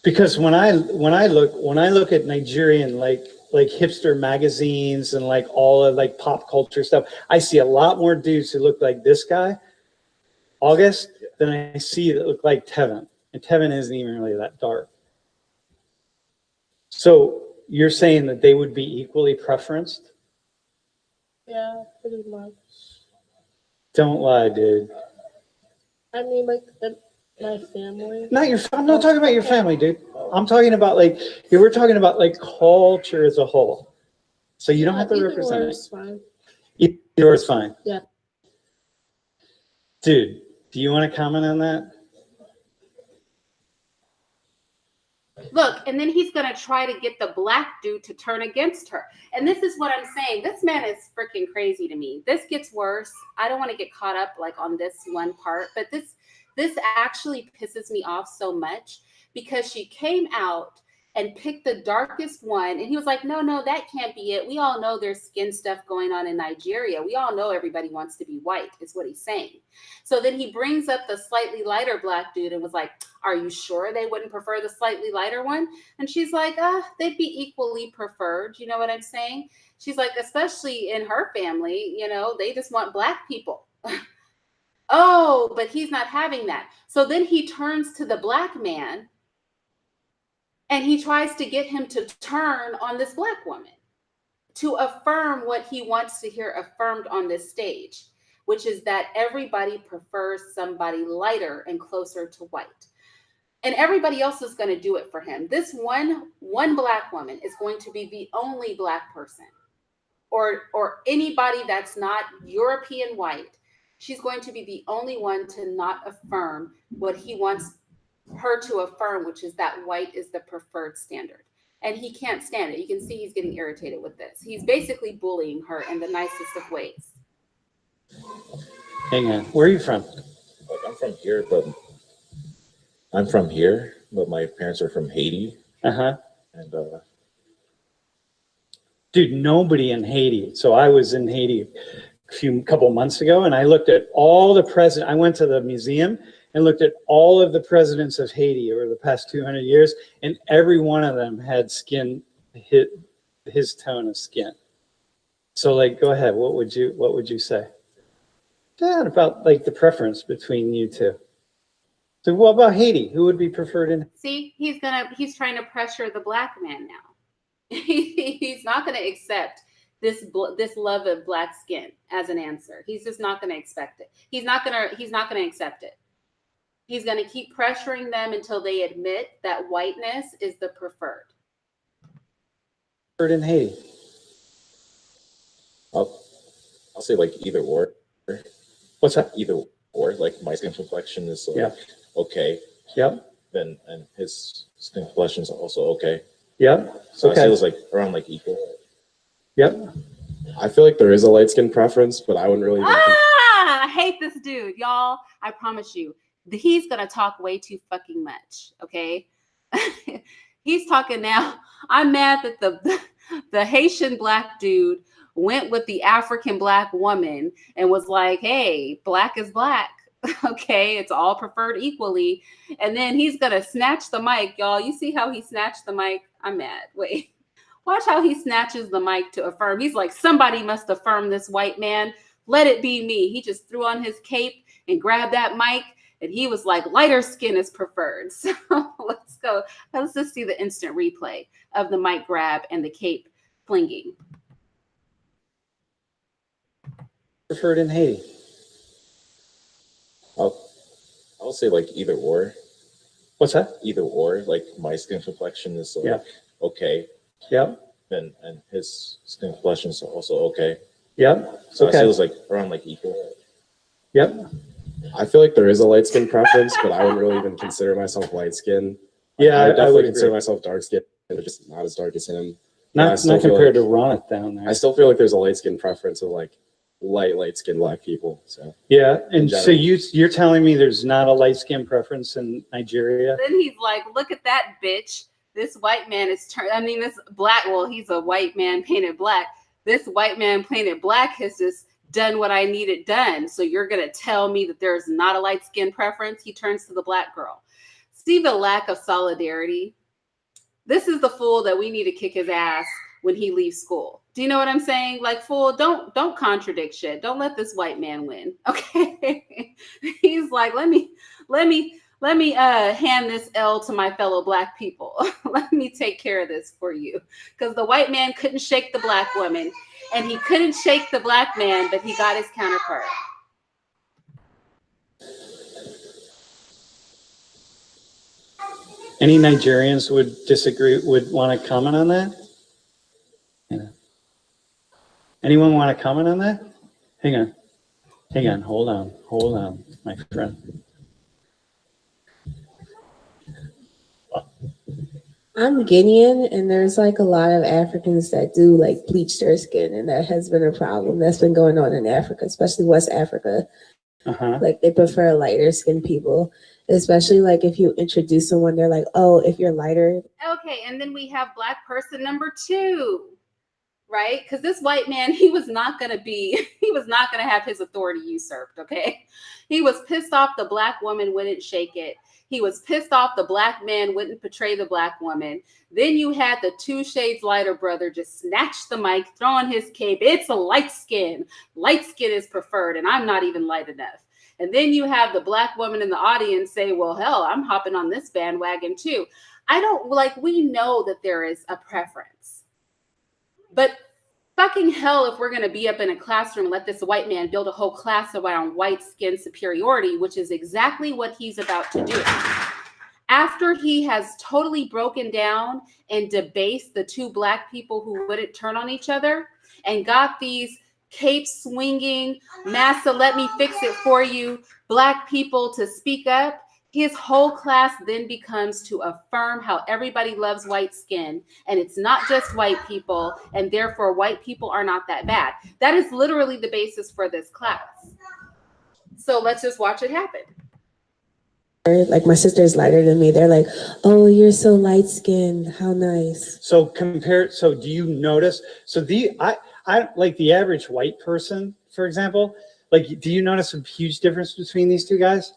Because when I look at Nigerian like hipster magazines and like all of like pop culture stuff, I see a lot more dudes who look like this guy, August, than I see that look like Tevin. And Tevin isn't even really that dark. So you're saying that they would be equally preferenced? Yeah, pretty much. Don't lie, dude. I mean, like my family. I'm not talking about your family, dude. I'm talking about like we're talking about like culture as a whole. So you don't have to represent it. Fine. Either or is fine. Yeah. Dude, do you want to comment on that? Look, and then he's going to try to get the Black dude to turn against her. And this is what I'm saying. This man is freaking crazy to me. This gets worse. I don't want to get caught up like on this one part, but this actually pisses me off so much because she came out and picked the darkest one. And he was like, no, that can't be it. We all know there's skin stuff going on in Nigeria. We all know everybody wants to be white, is what he's saying. So then he brings up the slightly lighter Black dude and was like, are you sure they wouldn't prefer the slightly lighter one? And she's like, they'd be equally preferred. You know what I'm saying? She's like, especially in her family, you know, they just want Black people. Oh, but he's not having that. So then he turns to the Black man and he tries to get him to turn on this Black woman to affirm what he wants to hear affirmed on this stage, which is that everybody prefers somebody lighter and closer to white. And everybody else is going to do it for him. This one Black woman is going to be the only Black person or anybody that's not European white. She's going to be the only one to not affirm what he wants her to affirm, which is that white is the preferred standard. And he can't stand it. You can see he's getting irritated with this. He's basically bullying her in the nicest of ways. Hang on. Where are you from? Like, I'm from here, but my parents are from Haiti. Uh-huh. And dude, nobody in Haiti. So I was in Haiti a couple months ago, and I looked at all the presidents. I went to the museum and looked at all of the presidents of Haiti over the past 200 years, and every one of them had his tone of skin. So, like, go ahead. What would you say? Yeah, about like the preference between you two. So, what about Haiti? Who would be preferred in? See, he's trying to pressure the Black man now. He's not going to accept this love of Black skin as an answer. He's just not going to expect it. He's not going to accept it. He's going to keep pressuring them until they admit that whiteness is the preferred. In Haiti. I'll say like either or. What's that? Either or. Like my skin complexion is like, okay. Yep. Then and his skin complexion is also okay. Yep. So okay. I feel it's like around like equal. Yep. I feel like there is a light skin preference, but I wouldn't really. I hate this dude, y'all. I promise you, he's gonna talk way too fucking much. Okay, he's talking now. I'm mad that the Haitian Black dude went with the African Black woman and was like, "Hey, Black is Black." Okay, it's all preferred equally. And then he's gonna snatch the mic, y'all. You see how he snatched the mic? I'm mad. Wait. Watch how he snatches the mic to affirm. He's like, somebody must affirm this white man. Let it be me. He just threw on his cape and grabbed that mic And he was like, lighter skin is preferred. So let's go. Let's just see the instant replay of the mic grab and the cape flinging. Preferred in Haiti. I'll say like either or. What's that? Either or. Like my skin complexion is like Yeah. okay. Yep. And his skin complexion is also okay. Yep. So Okay. I feel it's like around like equal. Yep. I feel like there is a light skin preference, but I wouldn't really even consider myself light skin. Yeah, I would I definitely would consider agree. myself dark skin, but just not as dark as him. Not still feel compared like- to Ron down there. I still feel like there's a light skin preference of like light skin black people. So Yeah, and so general. you're telling me there's not a light skin preference in Nigeria? Then he's like, look at that bitch. This white man is this black, well, he's a white man painted black. This white man painted black has just done what I needed done. So you're going to tell me that there's not a light skin preference? He turns to the black girl. See the lack of solidarity? This is the fool that we need to kick his ass when he leaves school. Do you know what I'm saying? Like, fool, don't contradict shit. Don't let this white man win. Okay. He's like, let me hand this L to my fellow black people. Let me take care of this for you. Because the white man couldn't shake the black woman, and he couldn't shake the black man, but he got his counterpart. Any Nigerians would disagree, would want to comment on that? Yeah. Anyone want to comment on that? Hang on, hold on, my friend. I'm Guinean, and there's like a lot of Africans that do like bleach their skin, and that has been a problem that's been going on in Africa, especially West Africa. Like they prefer lighter skinned people, especially like if you introduce someone, they're like, oh, if you're lighter. Okay, and then we have black person number 2, right? Because this white man, he was not going to have his authority usurped, okay? He was pissed off the black woman wouldn't shake it. He was pissed off the black man wouldn't portray the black woman. Then you had the 2 shades lighter brother just snatch the mic, throw on his cape. It's a light skin. Light skin is preferred, and I'm not even light enough. And then you have the black woman in the audience say, well, hell, I'm hopping on this bandwagon too. We know that there is a preference. But fucking hell, if we're going to be up in a classroom and let this white man build a whole class around white skin superiority, which is exactly what he's about to do. After he has totally broken down and debased the 2 black people who wouldn't turn on each other and got these cape swinging, massa, let me fix it for you, black people to speak up, his whole class then becomes to affirm how everybody loves white skin, and it's not just white people, and therefore white people are not that bad. That is literally the basis for this class. So let's just watch it happen. Like my sister's lighter than me. They're like, oh, you're so light skinned. How nice. So do you notice? So I like the average white person, for example, like, do you notice a huge difference between these 2 guys?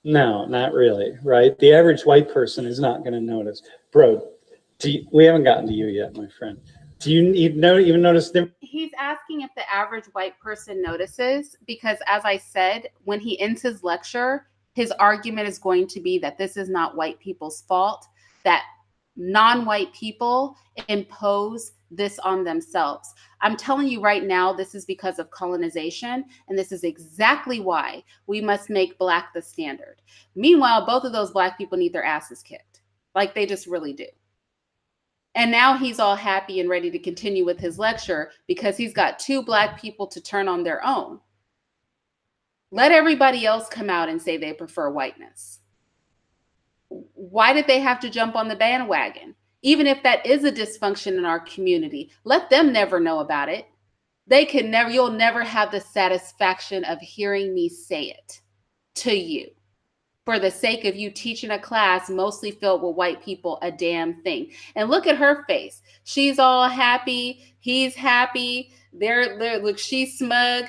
No, not really, right? The average white person is not going to notice. Bro, we haven't gotten to you yet, my friend. Do you even notice them? He's asking if the average white person notices, because as I said, when he ends his lecture, his argument is going to be that this is not white people's fault, that non-white people impose this on themselves. I'm telling you right now, this is because of colonization, and this is exactly why we must make black the standard. Meanwhile, both of those black people need their asses kicked. Like, they just really do. And now he's all happy and ready to continue with his lecture because he's got 2 black people to turn on their own. Let everybody else come out and say they prefer whiteness. Why did they have to jump on the bandwagon? Even if that is a dysfunction in our community, let them never know about it. You'll never have the satisfaction of hearing me say it to you for the sake of you teaching a class mostly filled with white people a damn thing. And look at her face. She's all happy. He's happy. Look, she's smug.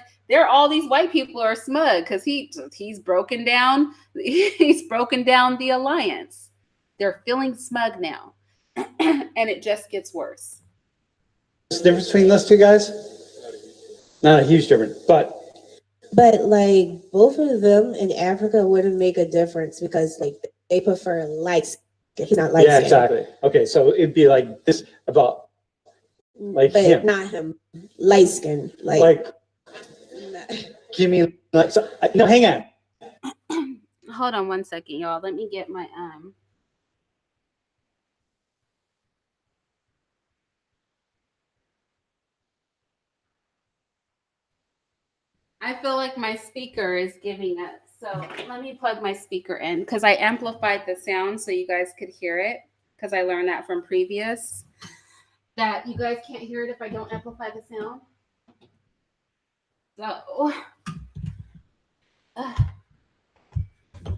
All these white people are smug because he's broken down. He's broken down the alliance. They're feeling smug now. And it just gets worse. What's the difference between those 2 guys? Not a huge difference, but But like both of them in Africa wouldn't make a difference because like they prefer light skin. He's not light Yeah, skin. exactly. Okay, so it'd be like this about like but him. not him. Light skin. Like give me like so, no, hang on. Hold on one second, y'all. Let me get my I feel like my speaker is giving up. So let me plug my speaker in because I amplified the sound so you guys could hear it because I learned that from previous that you guys can't hear it if I don't amplify the sound. So,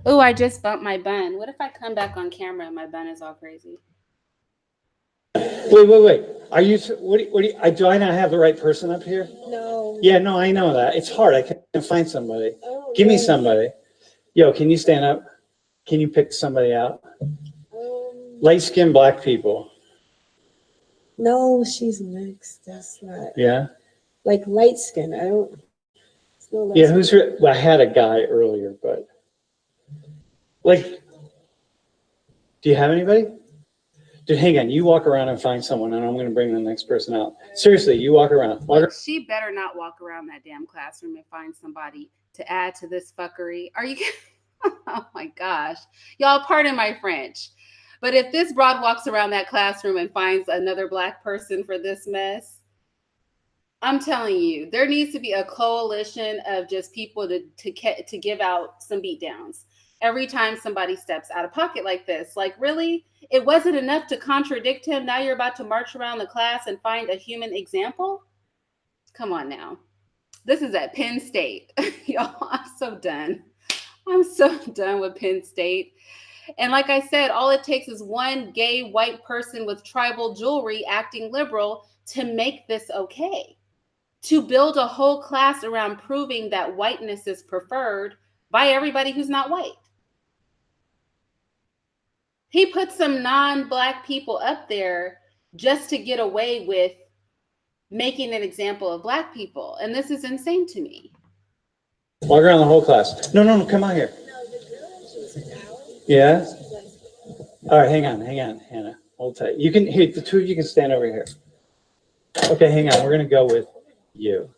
oh, I just bumped my bun. What if I come back on camera and my bun is all crazy? Wait. Are you? Do I not have the right person up here? No. Yeah, no, I know that. It's hard. I can't find somebody. Oh, Give me somebody. Yo, can you stand up? Can you pick somebody out? Light-skinned black people. No, she's mixed. That's not. Yeah. Like light skin. I don't. No light Yeah, skin. well, I had a guy earlier, but like, do you have anybody? Dude, hang on. You walk around and find someone, and I'm going to bring the next person out. Seriously, you walk around. She better not walk around that damn classroom and find somebody to add to this fuckery. Are you? Oh my gosh, y'all. Pardon my French, but if this broad walks around that classroom and finds another black person for this mess, I'm telling you, there needs to be a coalition of just people to give out some beatdowns every time somebody steps out of pocket like this. Like, really? It wasn't enough to contradict him. Now you're about to march around the class and find a human example? Come on now. This is at Penn State. Y'all, I'm so done. I'm so done with Penn State. And like I said, all it takes is one gay white person with tribal jewelry acting liberal to make this okay. To build a whole class around proving that whiteness is preferred by everybody who's not white. He put some non-black people up there just to get away with making an example of black people. And this is insane to me. Walk around the whole class. No, come on here. Yeah? All right, hang on, Hannah. Hold tight. You can, here, the two of you can stand over here. Okay, hang on. We're going to go with you.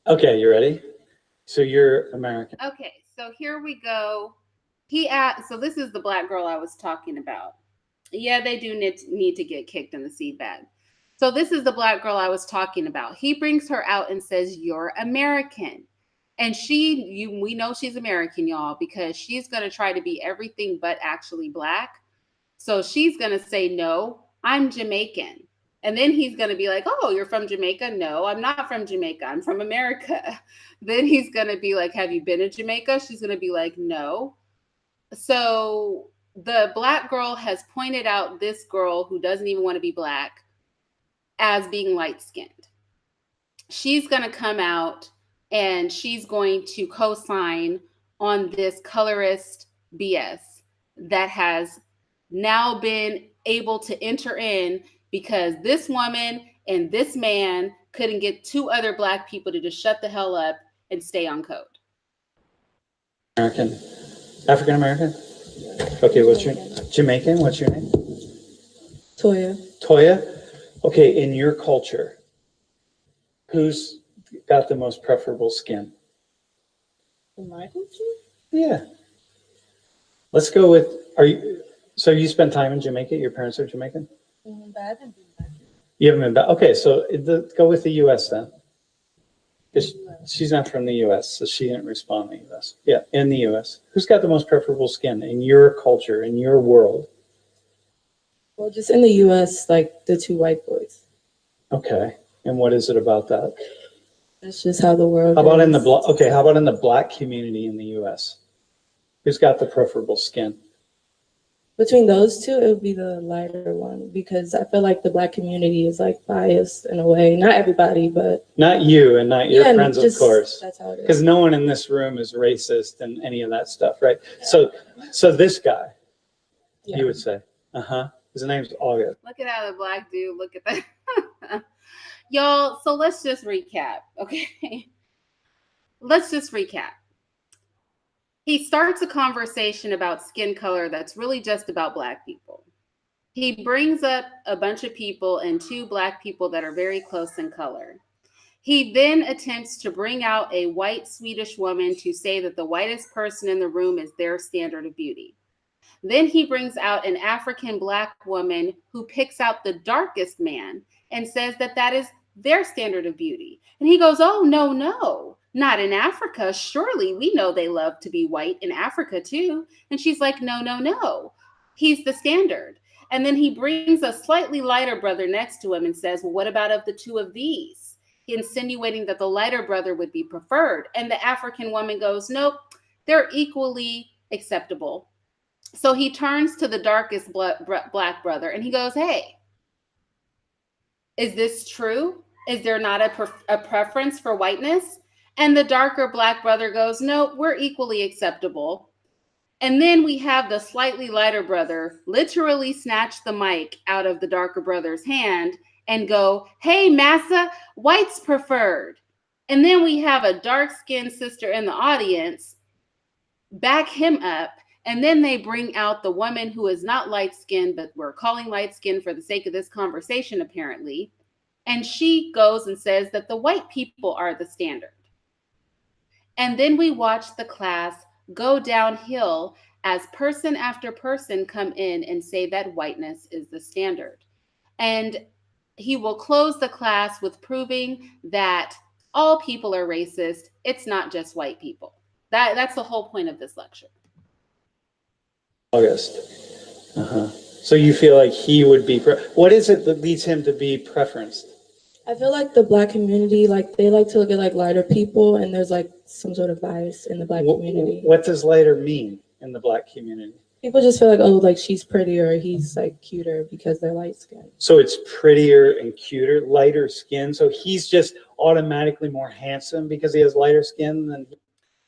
Okay, you ready? So you're American. Okay, so here we go. So this is the black girl I was talking about. Yeah, they do need to get kicked in the seed bag. So this is the black girl I was talking about. He brings her out and says, "You're American." And we know she's American, y'all, because she's going to try to be everything but actually black. So she's going to say, "No, I'm Jamaican." And then he's going to be like, "Oh, you're from Jamaica?" "No, I'm not from Jamaica. I'm from America." Then he's going to be like, "Have you been to Jamaica?" She's going to be like, "No." So the black girl has pointed out this girl who doesn't even want to be black as being light-skinned. She's going to come out and she's going to co-sign on this colorist BS that has now been able to enter in because this woman and this man couldn't get two other black people to just shut the hell up and stay on code. American. African American? Okay, what's your Jamaican? What's your name? Toya. Toya? Okay, in your culture, who's got the most preferable skin? In my culture? Yeah. Let's go with, so you spent time in Jamaica? Your parents are Jamaican? But I haven't been back. You haven't been back? Okay, so go with the U.S. then. She's not from the U.S., so she didn't respond to the U.S. Yeah, in the U.S. Who's got the most preferable skin in your culture, in your world? Well, just in the U.S., like the two white boys. Okay, and what is it about that? That's just how the world How about is. in the black community in the U.S.? Who's got the preferable skin? Between those two, it would be the lighter one because I feel like the black community is like biased in a way. Not everybody, but Not you and not your friends, of course. That's how it is. Because no one in this room is racist and any of that stuff, right? So this guy, you would say, his name's August. Look at how the black dude, look at that. Y'all, so let's just recap, okay? Let's just recap. He starts a conversation about skin color that's really just about Black people. He brings up a bunch of people and 2 Black people that are very close in color. He then attempts to bring out a white Swedish woman to say that the whitest person in the room is their standard of beauty. Then he brings out an African Black woman who picks out the darkest man and says that that is their standard of beauty. And he goes, oh, no, no, not in Africa. Surely we know they love to be white in Africa too. And she's like, no, no, no. He's the standard. And then he brings a slightly lighter brother next to him and says, well, what about of the 2 of these? Insinuating that the lighter brother would be preferred. And the African woman goes, nope, they're equally acceptable. So he turns to the darkest Black brother and he goes, hey, is this true? Is there not a preference for whiteness? And the darker Black brother goes, no, we're equally acceptable. And then we have the slightly lighter brother literally snatch the mic out of the darker brother's hand and go, hey, massa, white's preferred. And then we have a dark-skinned sister in the audience back him up. And then they bring out the woman who is not light-skinned, but we're calling light-skinned for the sake of this conversation, apparently. And she goes and says that the white people are the standard. And then we watch the class go downhill as person after person come in and say that whiteness is the standard. And he will close the class with proving that all people are racist. It's not just white people. That's the whole point of this lecture. August. So you feel like he would be, what is it that leads him to be preferenced? I feel like the Black community, like they like to look at like lighter people, and there's like some sort of bias in the Black community. What does lighter mean in the Black community? People just feel like, oh, like she's prettier, he's like cuter because they're light skinned. So it's prettier and cuter, lighter skin. So he's just automatically more handsome because he has lighter skin than.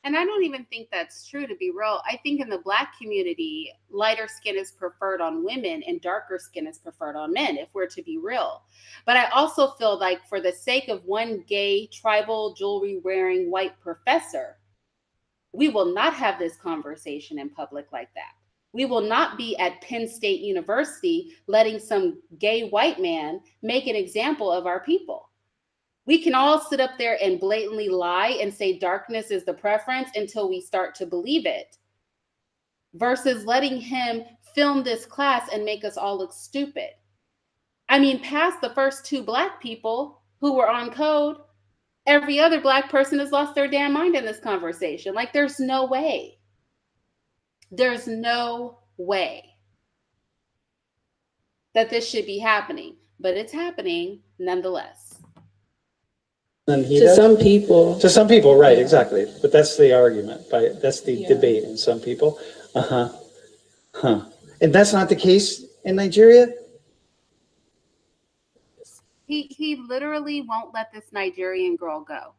And I don't even think that's true, to be real. I think in the Black community, lighter skin is preferred on women and darker skin is preferred on men, if we're to be real. But I also feel like for the sake of one gay, tribal, jewelry wearing white professor, we will not have this conversation in public like that. We will not be at Penn State University letting some gay white man make an example of our people. We can all sit up there and blatantly lie and say darkness is the preference until we start to believe it, versus letting him film this class and make us all look stupid. I mean, past the first 2 Black people who were on code, every other Black person has lost their damn mind in this conversation. Like, there's no way. There's no way that this should be happening, but it's happening nonetheless. To some people. To some people, right, exactly. But that's the argument, right? That's the debate in some people. And that's not the case in Nigeria? He literally won't let this Nigerian girl go.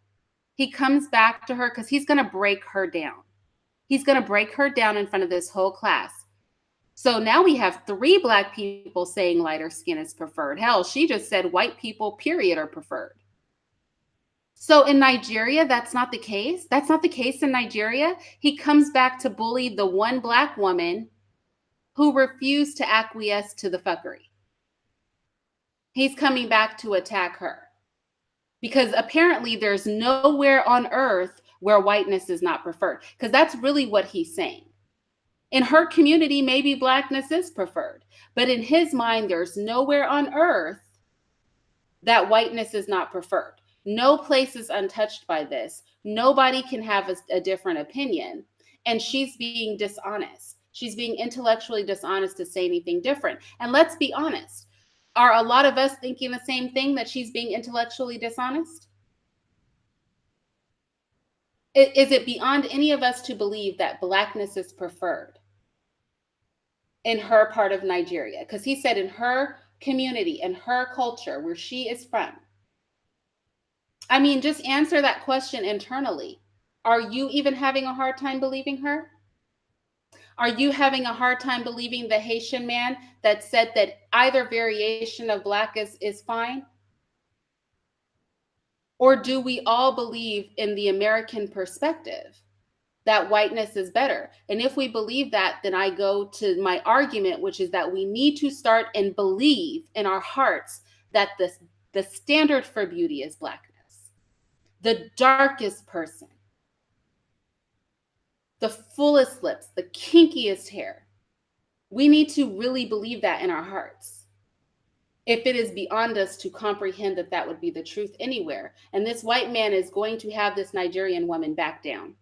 He comes back to her because he's going to break her down. He's going to break her down in front of this whole class. So now we have 3 Black people saying lighter skin is preferred. Hell, she just said white people, period, are preferred. So in Nigeria, that's not the case. That's not the case in Nigeria. He comes back to bully the one Black woman who refused to acquiesce to the fuckery. He's coming back to attack her because apparently there's nowhere on earth where whiteness is not preferred, because that's really what he's saying. In her community, maybe Blackness is preferred, but in his mind, there's nowhere on earth that whiteness is not preferred. No place is untouched by this. Nobody can have a different opinion. And she's being dishonest. She's being intellectually dishonest to say anything different. And let's be honest. Are a lot of us thinking the same thing, that she's being intellectually dishonest? Is it beyond any of us to believe that Blackness is preferred in her part of Nigeria? Because he said in her community, in her culture, where she is from. I mean, just answer that question internally. Are you even having a hard time believing her? Are you having a hard time believing the Haitian man that said that either variation of Black is fine? Or do we all believe in the American perspective that whiteness is better? And if we believe that, then I go to my argument, which is that we need to start and believe in our hearts that the standard for beauty is blackness. The darkest person, the fullest lips, the kinkiest hair. We need to really believe that in our hearts. If it is beyond us to comprehend that that would be the truth anywhere. And this white man is going to have this Nigerian woman back down.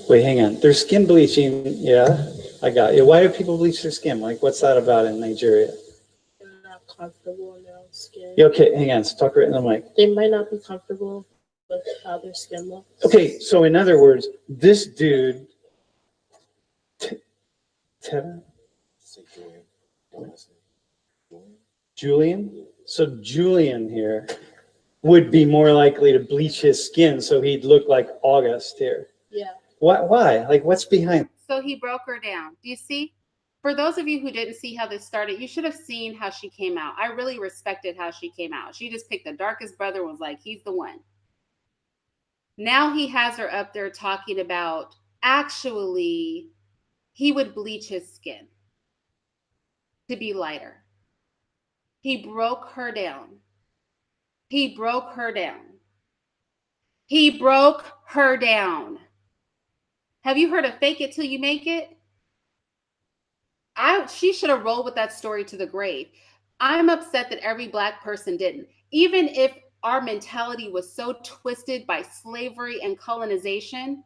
Wait, hang on. There's skin bleaching. Yeah, I got you. Why do people bleach their skin? Like, what's that about in Nigeria? They're not comfortable in their own skin. Yeah, okay, hang on. So talk right in the mic. They might not be comfortable with how their skin looks. Okay, so in other words, this dude, Tevin? Julian? So Julian here would be more likely to bleach his skin so he'd look like August here. Yeah. Why? Like, what's behind? So he broke her down. Do you see? For those of you who didn't see how this started, you should have seen how she came out. I really respected how she came out. She just picked the darkest brother and was like, he's the one. Now he has her up there talking about actually he would bleach his skin to be lighter. He broke her down. He broke her down. He broke her down. Have you heard of fake it till you make it? She should have rolled with that story to the grave. I'm upset that every Black person didn't. Even if our mentality was so twisted by slavery and colonization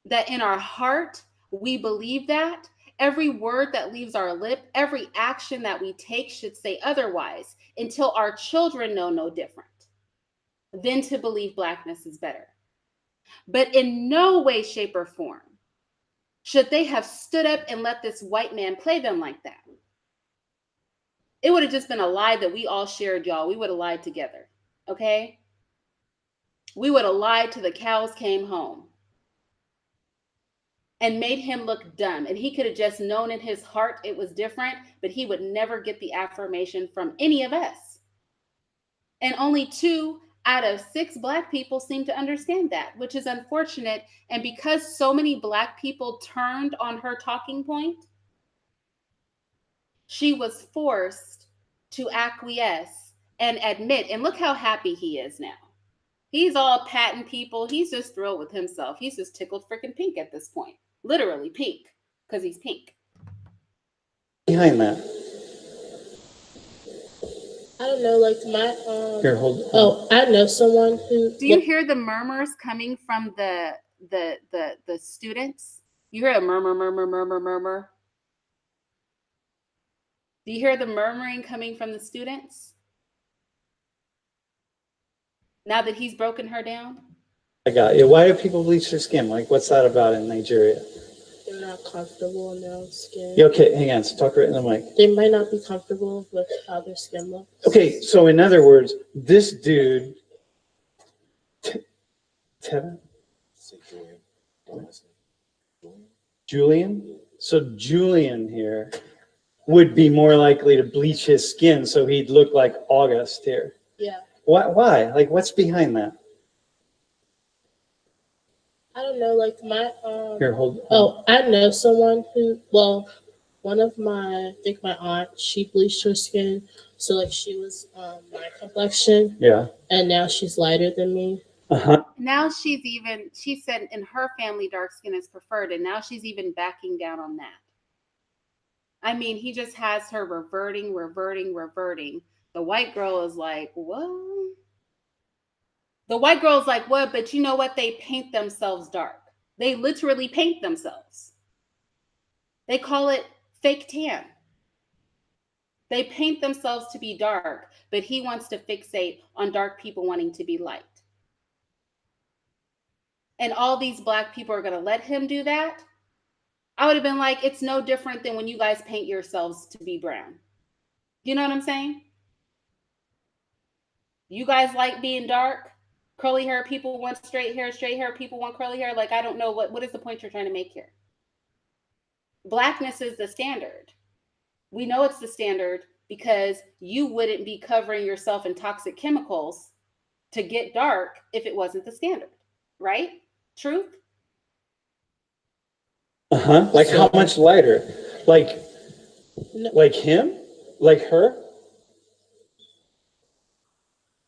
that in our heart we believe that, every word that leaves our lip, every action that we take should say otherwise until our children know no different than to believe Blackness is better. But in no way, shape, or form should they have stood up and let this white man play them like that. It would have just been a lie that we all shared, y'all. We would have lied together, okay? We would have lied till the cows came home and made him look dumb. And he could have just known in his heart it was different, but he would never get the affirmation from any of us. And only 2 out of 6 Black people seem to understand that, which is unfortunate. And because so many Black people turned on her talking point, she was forced to acquiesce and admit. And look how happy he is now. He's all patting people. He's just thrilled with himself. He's just tickled freaking pink at this point. Literally pink, because he's pink. Behind that? I don't know, like my Here, hold. Oh, I know someone who. Do you hear the murmurs coming from the students? You hear a murmur, murmur, murmur, murmur. Do you hear the murmuring coming from the students? Now that he's broken her down? I got you. Why do people bleach their skin? Like, what's that about in Nigeria? They're not comfortable in their own skin. Yeah, okay, hang on. So talk right in the mic. They might not be comfortable with how their skin looks. Okay, so in other words, this dude, Tevin? Julian? So Julian here would be more likely to bleach his skin so he'd look like August here. Yeah. Why? Like, what's behind that? I don't know, like my Here, hold. Oh, I know someone who, well, one of my, I think my aunt, she bleached her skin. So like she was my complexion. Yeah. And now she's lighter than me. Uh-huh. Now she said in her family, dark skin is preferred. And now she's even backing down on that. I mean, he just has her reverting. The white girl is like, what? The white girl is like, what? But you know what? They paint themselves dark. They literally paint themselves. They call it fake tan. They paint themselves to be dark, but he wants to fixate on dark people wanting to be light. And all these Black people are going to let him do that? I would have been like, it's no different than when you guys paint yourselves to be brown. You know what I'm saying? You guys like being dark? Curly hair people want straight hair people want curly hair. Like, I don't know what is the point you're trying to make here? Blackness is the standard. We know it's the standard because you wouldn't be covering yourself in toxic chemicals to get dark if it wasn't the standard, right? Truth? Like how much lighter? Like him? Like her?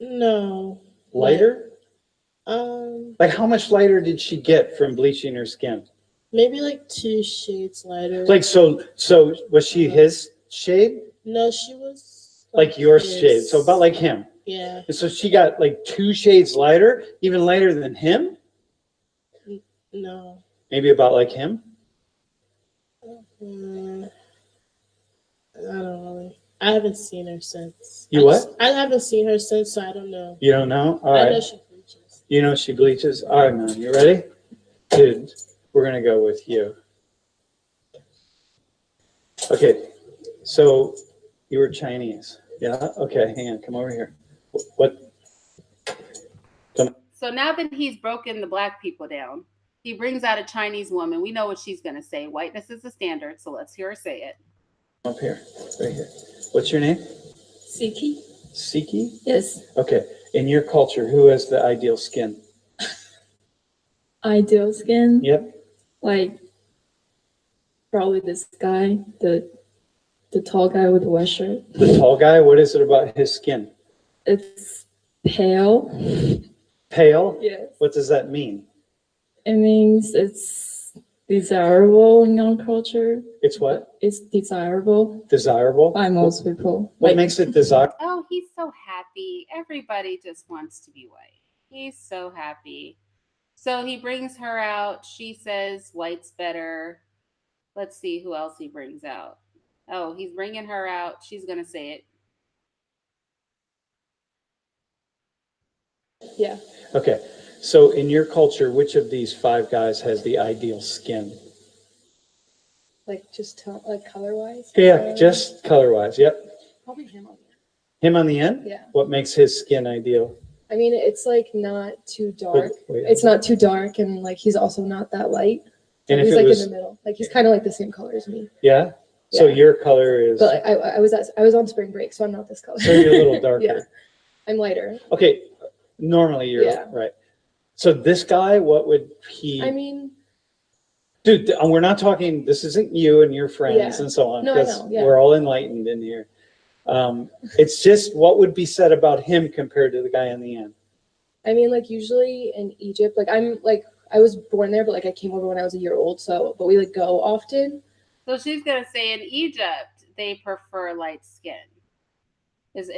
No. Lighter? Like, how much lighter did she get from bleaching her skin? maybe like 2 shades lighter. Like so was she his shade? No, she was Like your his. shade. So about like him. Yeah. And so she got like 2 shades lighter, even lighter than him? No. Maybe about like him? I don't really. I haven't seen her since. You what? I haven't seen her since, so I don't know. You don't know? All I right. know she bleaches. You know she bleaches? All right, man. You ready? Dude, we're going to go with you. Okay. So you were Chinese. Yeah? Okay. Hang on. Come over here. What? So now that he's broken the black people down, he brings out a Chinese woman. We know what she's going to say. Whiteness is the standard, so let's hear her say it. Up here. Right here. What's your name? Siki? Siki? Yes. Okay. In your culture, who has the ideal skin? Ideal skin? Yep. Like, probably this guy, the tall guy with the white shirt. The tall guy? What is it about his skin? It's pale. Pale? Yes. What does that mean? It means it's desirable in our culture. It's what? It's desirable Desirable? by most people. What makes it desirable? Oh, he's so happy. Everybody just wants to be white. He's so happy. So he brings her out. She says white's better. Let's see who else he brings out. Oh, he's bringing her out. She's going to say it. Yeah. Okay. So in your culture, which of these 5 guys has the ideal skin? Like just like color wise? Yeah, just color-wise. Yep. Probably him on Him on the end? Yeah. What makes his skin ideal? I mean, it's like not too dark. Wait. It's not too dark, and like he's also not that light. So And if he's it like was- in the middle. Like he's kind of like the same color as me. Yeah? So Yeah. your color is... But I was on spring break, so I'm not this color. So you're a little darker. Yeah. I'm lighter. Okay. Normally you're... Yeah. Right. So this guy, what would he... I mean, Dude, we're not talking... This isn't you and your friends Yeah. and so on. No, I because know, yeah. we're all enlightened in here. It's just what would be said about him compared to the guy on the end. I mean, like usually in Egypt, like I was born there, but like I came over when I was a year old. So, but we like go often. So she's going to say in Egypt, they prefer light skin. It's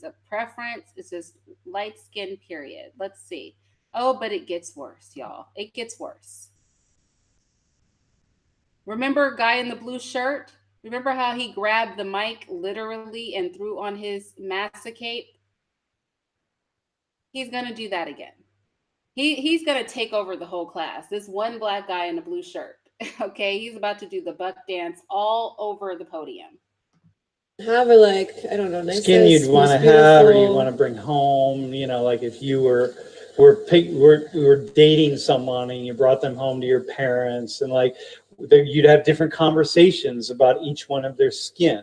a preference. It's just light skin, period. Let's see. Oh, but it gets worse, y'all. It gets worse. Remember guy in the blue shirt? Remember how he grabbed the mic literally and threw on his massa cape? He's going to do that again. He's going to take over the whole class. This one black guy in the blue shirt. Okay, he's about to do the buck dance all over the podium. Have a like, I don't know, nice Skin you'd want to have or you want to bring home, you know, like if you were dating someone and you brought them home to your parents and like you'd have different conversations about each one of their skin.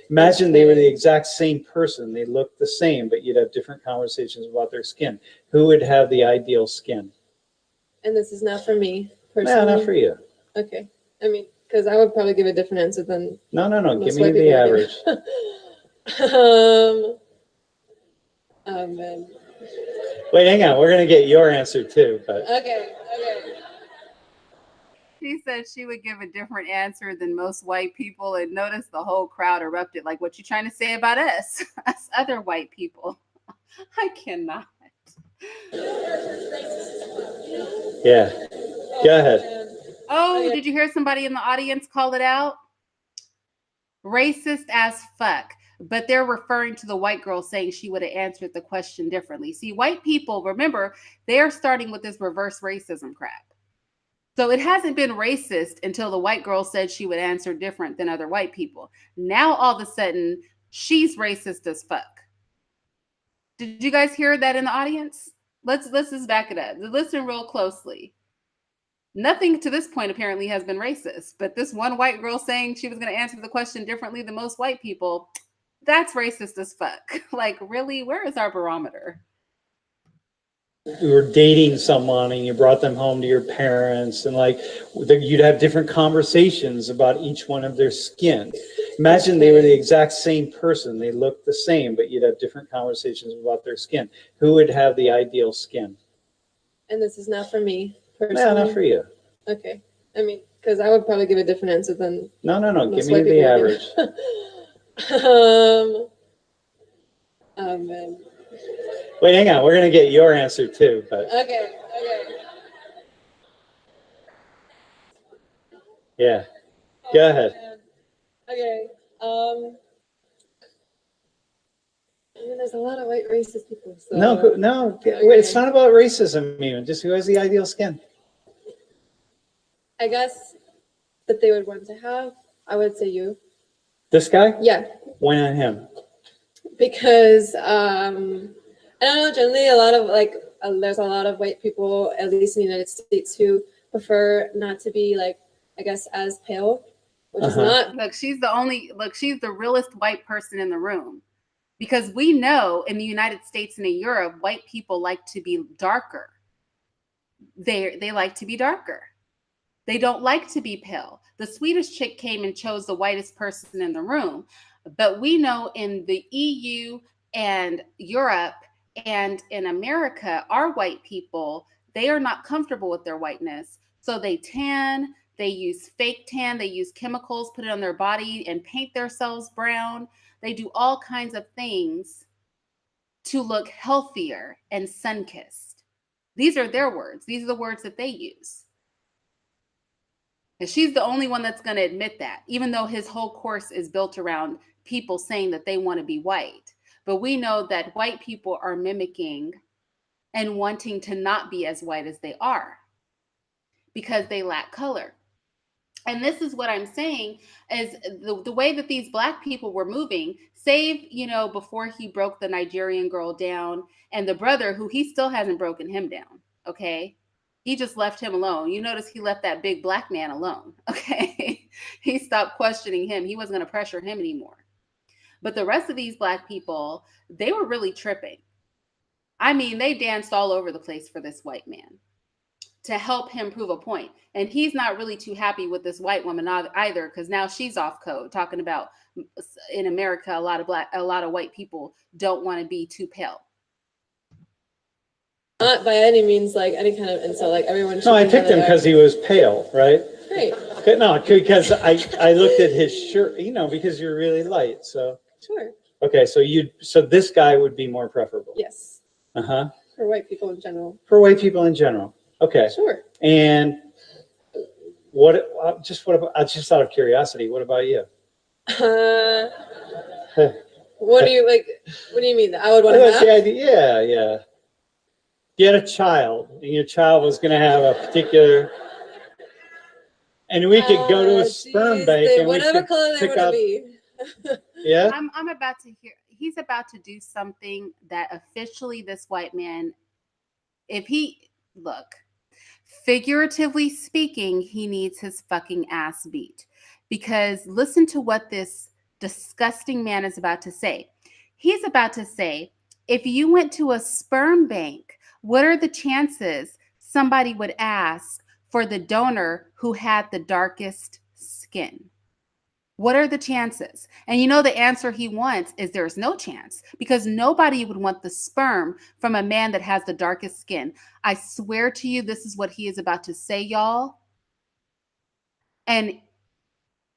Imagine they were the exact same person. They looked the same, but you'd have different conversations about their skin. Who would have the ideal skin? And this is not for me No, personally. not for you. Okay. I mean, because I would probably give a different answer than No. Give most me white the people average. would give. Man. Wait, hang on. We're going to get your answer too. But Okay. She said she would give a different answer than most white people, and notice the whole crowd erupted. Like, what you trying to say about us? Us other white people. I cannot. yeah. Go ahead. Oh, did you hear somebody in the audience call it out? Racist as fuck. But they're referring to the white girl saying she would have answered the question differently. See, white people, remember, they're starting with this reverse racism crap. So it hasn't been racist until the white girl said she would answer different than other white people. Now, all of a sudden, she's racist as fuck. Did you guys hear that in the audience? Let's just back it up. Listen real closely. Nothing to this point apparently has been racist, but this one white girl saying she was going to answer the question differently than most white people, that's racist as fuck. Like, really? Where is our barometer? were dating someone and you brought them home to your parents, and like you'd have different conversations about each one of their skin. Imagine they were the exact same person. They looked the same, but you'd have different conversations about their skin. Who would have the ideal skin? And this is not for me personally. No, not for you. Okay. I mean, because I would probably give a different answer than No. Give most me white the people average. would. Oh man. Wait, hang on. We're gonna get your answer too, but Okay. yeah. Go ahead. Okay. I mean, there's a lot of white racist people. So. No. Wait, it's not about racism even. Just who has the ideal skin. I guess that they would want to have. I would say you. This guy? Yeah. Why not him? Because I don't know. Generally, a lot of there's a lot of white people, at least in the United States, who prefer not to be I guess as pale, which is not. Look, she's the realest white person in the room, because we know in the United States and in Europe, white people like to be darker. They like to be darker. They don't like to be pale. The Swedish chick came and chose the whitest person in the room. But we know in the EU and Europe and in America, our white people, they are not comfortable with their whiteness. So they tan, they use fake tan, they use chemicals, put it on their body and paint themselves brown. They do all kinds of things to look healthier and sun-kissed. These are their words. These are the words that they use. And she's the only one that's going to admit that, even though his whole course is built around people saying that they want to be white. But we know that white people are mimicking and wanting to not be as white as they are because they lack color. And this is what I'm saying is the way that these Black people were moving, save, before he broke the Nigerian girl down and the brother who he still hasn't broken him down. Okay. He just left him alone. You notice he left that big Black man alone. Okay. He stopped questioning him. He wasn't going to pressure him anymore. But the rest of these Black people, they were really tripping. I mean, they danced all over the place for this white man to help him prove a point. And he's not really too happy with this white woman either, because now she's off code, talking about in America, a lot of white people don't want to be too pale. Not by any means any kind of insult. Everyone. No, I picked him because he was pale, right? Right. No, because I looked at his shirt, because you're really light. So. Sure. Okay, so this guy would be more preferable. Yes. For white people in general. For white people in general. Okay. Sure. And just out of curiosity, what about you? What do you What do you mean? I would want to have? Yeah. You had a child, and your child was going to have a particular, and we could go to a sperm bank and whatever we color they pick want to up. be. Yeah. I'm about to hear. He's about to do something that officially this white man, figuratively speaking, he needs his fucking ass beat. Because listen to what this disgusting man is about to say. He's about to say, if you went to a sperm bank, what are the chances somebody would ask for the donor who had the darkest skin? What are the chances? And the answer he wants is there's no chance, because nobody would want the sperm from a man that has the darkest skin. I swear to you, this is what he is about to say, y'all. And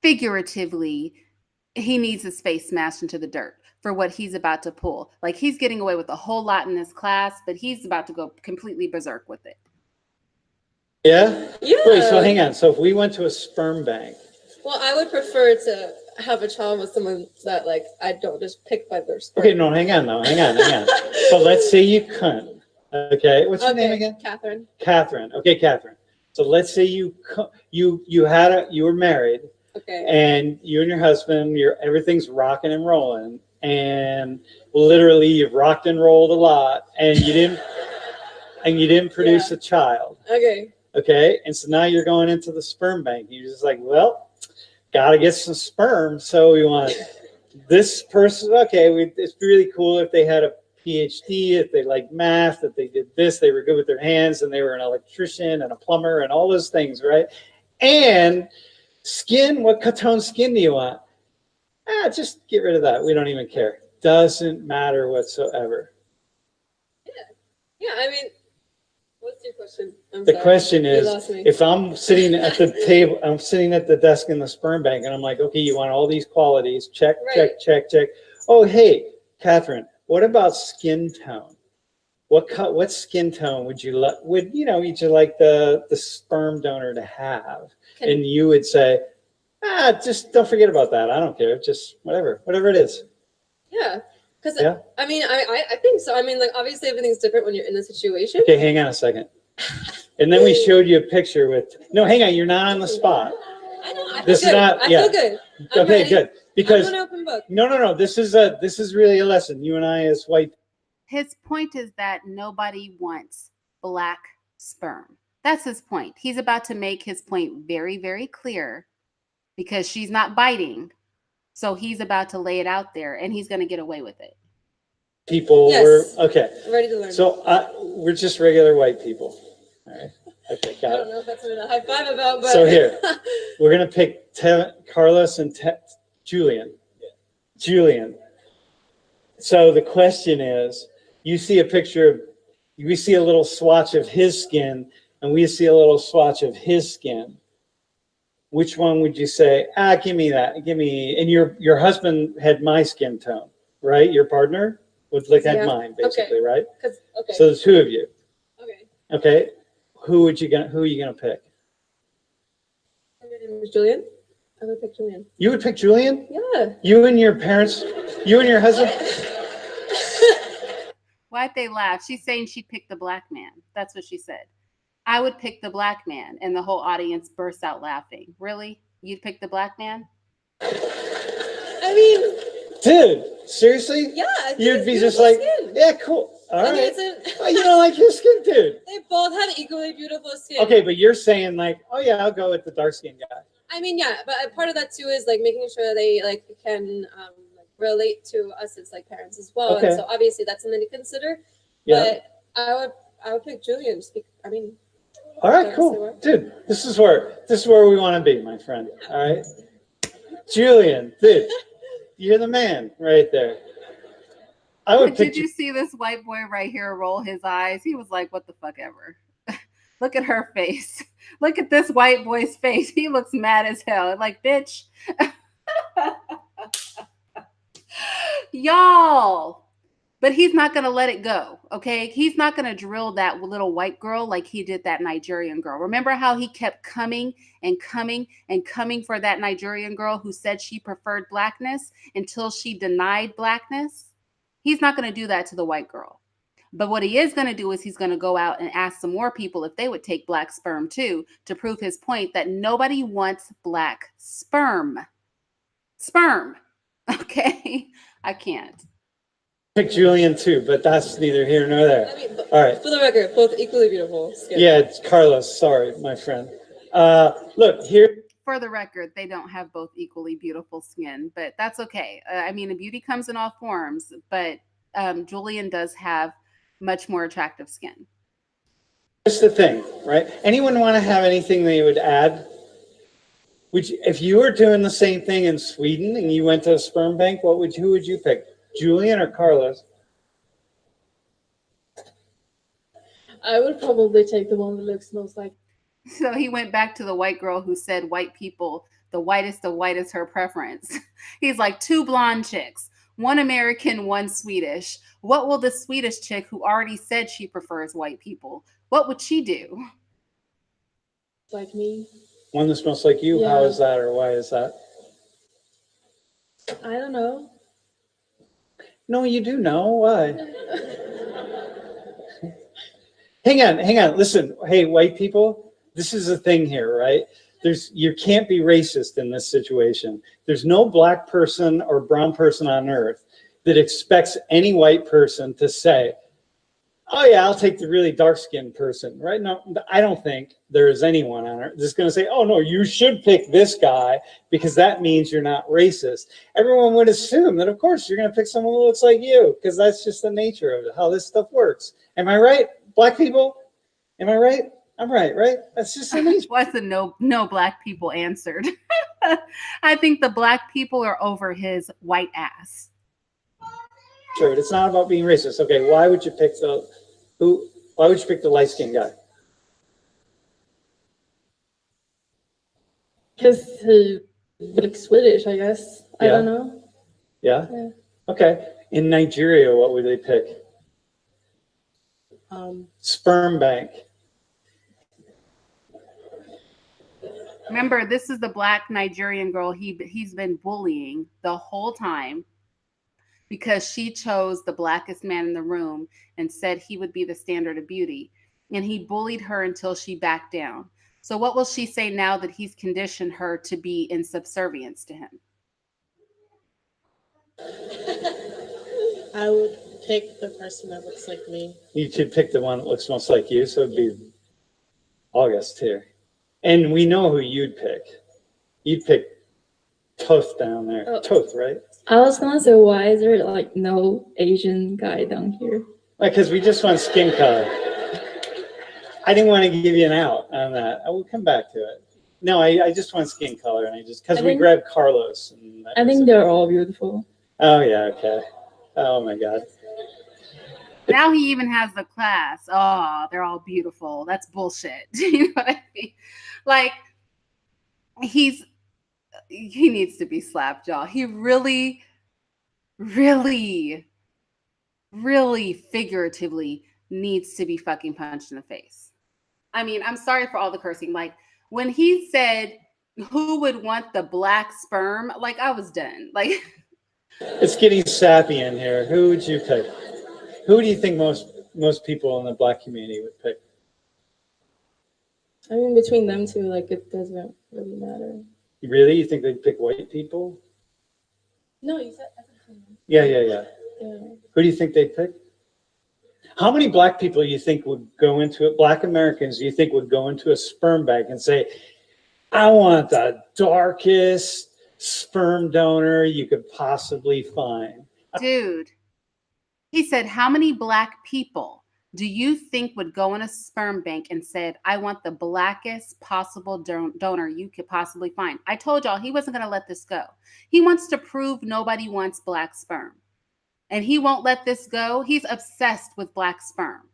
figuratively, he needs his face smashed into the dirt for what he's about to pull. He's getting away with a whole lot in this class, but he's about to go completely berserk with it. Yeah? Yeah. Wait, so hang on. So if we went to a sperm bank. Well, I would prefer to have a child with someone that I don't just pick by their sperm. Okay, no, hang on. But let's say you couldn't. Okay, what's your name again? Catherine. Catherine. Okay, Catherine. So let's say you were married. Okay. And you and your husband, everything's rocking and rolling, and literally you've rocked and rolled a lot, and you didn't produce a child. Okay. Okay, and so now you're going into the sperm bank. You're just like, well, gotta get some sperm, so we want this person. Okay, it's really cool if they had a PhD, if they liked math, if they did this, they were good with their hands, and they were an electrician and a plumber and all those things, right? And skin, what tone skin do you want? Just get rid of that. We don't even care. Doesn't matter whatsoever. Yeah, I mean, what's your question? The question is, if I'm sitting at the table, I'm sitting at the desk in the sperm bank, and I'm like, okay, you want all these qualities, check, check, check, check. Oh, hey, Catherine, what about skin tone? What skin tone would you like? Would you like the sperm donor to have? And you would say, just don't forget about that. I don't care. Just whatever it is. Yeah. Because I mean, I think so. I mean, like, obviously everything's different when you're in the situation. Okay, hang on a second. And then we showed you a picture with, no, hang on, you're not on the spot. I know. I This feel is good. not, I yeah. feel good. I'm Okay, ready. good. Because I'm an open book. no. This is really a lesson. You and I as white. His point is that nobody wants black sperm. That's his point. He's about to make his point very, very clear because she's not biting. So he's about to lay it out there, and he's going to get away with it. People were okay. Ready to learn. So we're just regular white people. All right. Okay, got it. I don't know if that's what a high five about, but So here, we're gonna pick Carlos and Julian. Julian. So the question is, you see a picture we see a little swatch of his skin, and we see a little swatch of his skin. Which one would you say, give me that, give me, and your husband had my skin tone, right? Your partner would look at mine, basically, right? Okay. So the two of you. Okay. Okay. Who are you gonna pick? My name is Julian. I would pick Julian. You would pick Julian? Yeah. You and your parents, you and your husband? Why'd they laugh? She's saying she'd pick the black man. That's what she said. I would pick the black man. And the whole audience bursts out laughing. Really? You'd pick the black man? I mean, dude, seriously? Yeah. You'd be just like, skin. yeah, cool. All I mean, right. Oh, you don't like his skin, dude? They both have equally beautiful skin. Okay, but you're saying like, oh yeah, I'll go with the dark skinned guy. I mean, yeah, but part of that too is like making sure they like can like relate to us as like parents as well. Okay. And so obviously that's something to consider. Yeah. But I would pick Julian. I mean. All right, cool, dude. This is where we want to be, my friend. All right, Julian, dude, you're the man right there. I would pick. Did you see this white boy right here roll his eyes? He was like, "What the fuck ever." Look at her face. Look at this white boy's face. He looks mad as hell. Like, bitch. Y'all. But he's not going to let it go, okay? He's not going to drill that little white girl like he did that Nigerian girl. Remember how he kept coming and coming and coming for that Nigerian girl who said she preferred blackness until she denied blackness? He's not going to do that to the white girl. But what he is going to do is he's going to go out and ask some more people if they would take black sperm too, to prove his point that nobody wants black sperm. Sperm. Okay? I can't. Pick Julian too, but that's neither here nor there. I mean, all right. For the record, both equally beautiful skin. Yeah, it's Carlos. Sorry, my friend. Look here. For the record, they don't have both equally beautiful skin, but that's okay. I mean, beauty comes in all forms, but Julian does have much more attractive skin. Here's the thing, right? Anyone want to have anything they would add? If you were doing the same thing in Sweden and you went to a sperm bank, who would you pick? Julian or Carlos? I would probably take the one that looks most like. So he went back to the white girl who said white people, the whitest of white is her preference. He's like, 2 blonde chicks, 1 American, 1 Swedish. What will the Swedish chick who already said she prefers white people, what would she do? Like me. One that smells like you? Yeah. How is that, or why is that? I don't know. No, you do know. Why? Hang on. Listen, hey, white people, this is the thing here, right? You can't be racist in this situation. There's no black person or brown person on earth that expects any white person to say, oh yeah, I'll take the really dark-skinned person, right? No, I don't think there is anyone on earth that's going to say, oh no, you should pick this guy because that means you're not racist. Everyone would assume that, of course, you're going to pick someone who looks like you because that's just the nature of it, how this stuff works. Am I right, black people? Am I right? I'm right? That's just the nature. What's the no black people answered? I think the black people are over his white ass. Sure, it's not about being racist. Okay, why would you pick the light-skinned guy? Because he looks Swedish, I guess. I don't know. Yeah? Yeah. Okay. In Nigeria, what would they pick? Sperm bank. Remember, this is the black Nigerian girl he's been bullying the whole time because she chose the blackest man in the room and said he would be the standard of beauty. And he bullied her until she backed down. So what will she say now that he's conditioned her to be in subservience to him? I would pick the person that looks like me. You should pick the one that looks most like you, so it'd be August here. And we know who you'd pick. You'd pick Toth down there. Oh. Toth, right? I was gonna say, why is there like no Asian guy down here? Like, because we just want skin color. I didn't want to give you an out on that. I will come back to it. No, I just want skin color, and because we grabbed Carlos. And I think they're all beautiful. Oh yeah, okay. Oh my God. Now he even has the class. Oh, they're all beautiful. That's bullshit. You know what I mean? Like, he needs to be slapped, y'all. He really, really, really figuratively needs to be fucking punched in the face. I mean, I'm sorry for all the cursing. Like, when he said, who would want the black sperm? Like, I was done. Like, it's getting sappy in here. Who would you pick? Who do you think most people in the black community would pick? I mean, between them two, like, it doesn't really matter. Really? You think they'd pick white people? No, you said. Yeah. Yeah. Who do you think they'd pick? How many black people you think would go into it? Black Americans, you think would go into a sperm bank and say, I want the darkest sperm donor you could possibly find? dude, he said, how many black people do you think would go in a sperm bank and said, I want the blackest possible donor you could possibly find? I told y'all he wasn't going to let this go. He wants to prove nobody wants black sperm. And he won't let this go. He's obsessed with black sperm.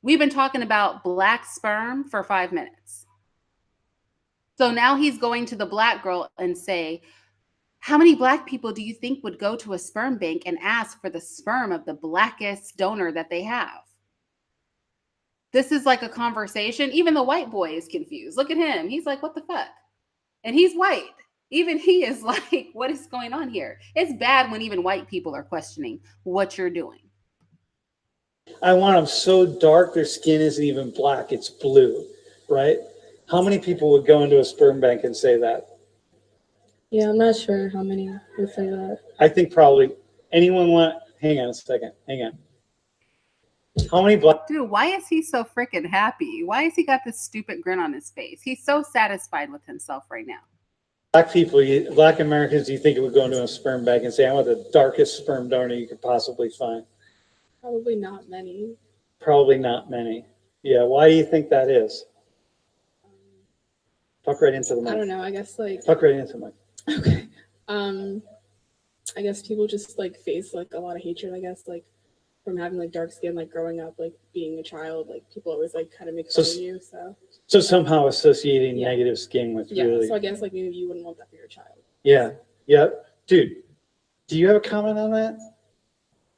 We've been talking about black sperm for 5 minutes. So now he's going to the black girl and say, how many black people do you think would go to a sperm bank and ask for the sperm of the blackest donor that they have? This is like a conversation. Even the white boy is confused. Look at him. He's like, what the fuck? And he's white. Even he is like, what is going on here? It's bad when even white people are questioning what you're doing. I want them so dark their skin isn't even black, it's blue, right? How many people would go into a sperm bank and say that? Yeah, I'm not sure how many would say that. I think probably anyone hang on a second, hang on. How many black... Dude, why is he so freaking happy? Why has he got this stupid grin on his face? He's so satisfied with himself right now. Black people, black Americans, do you think it would go into a sperm bank and say, I want the darkest sperm donor you could possibly find? Probably not many. Probably not many. Yeah, why do you think that is? Talk right into the mic. I don't know. I guess like. Talk right into the mic. Okay. I guess people just like face like a lot of hatred. I guess like from having like dark skin, like growing up, like being a child, like people always like kind of make fun of you. So somehow associating negative skin with really. So I guess like maybe you wouldn't want that for your child. Yeah. Yeah. Dude, do you have a comment on that?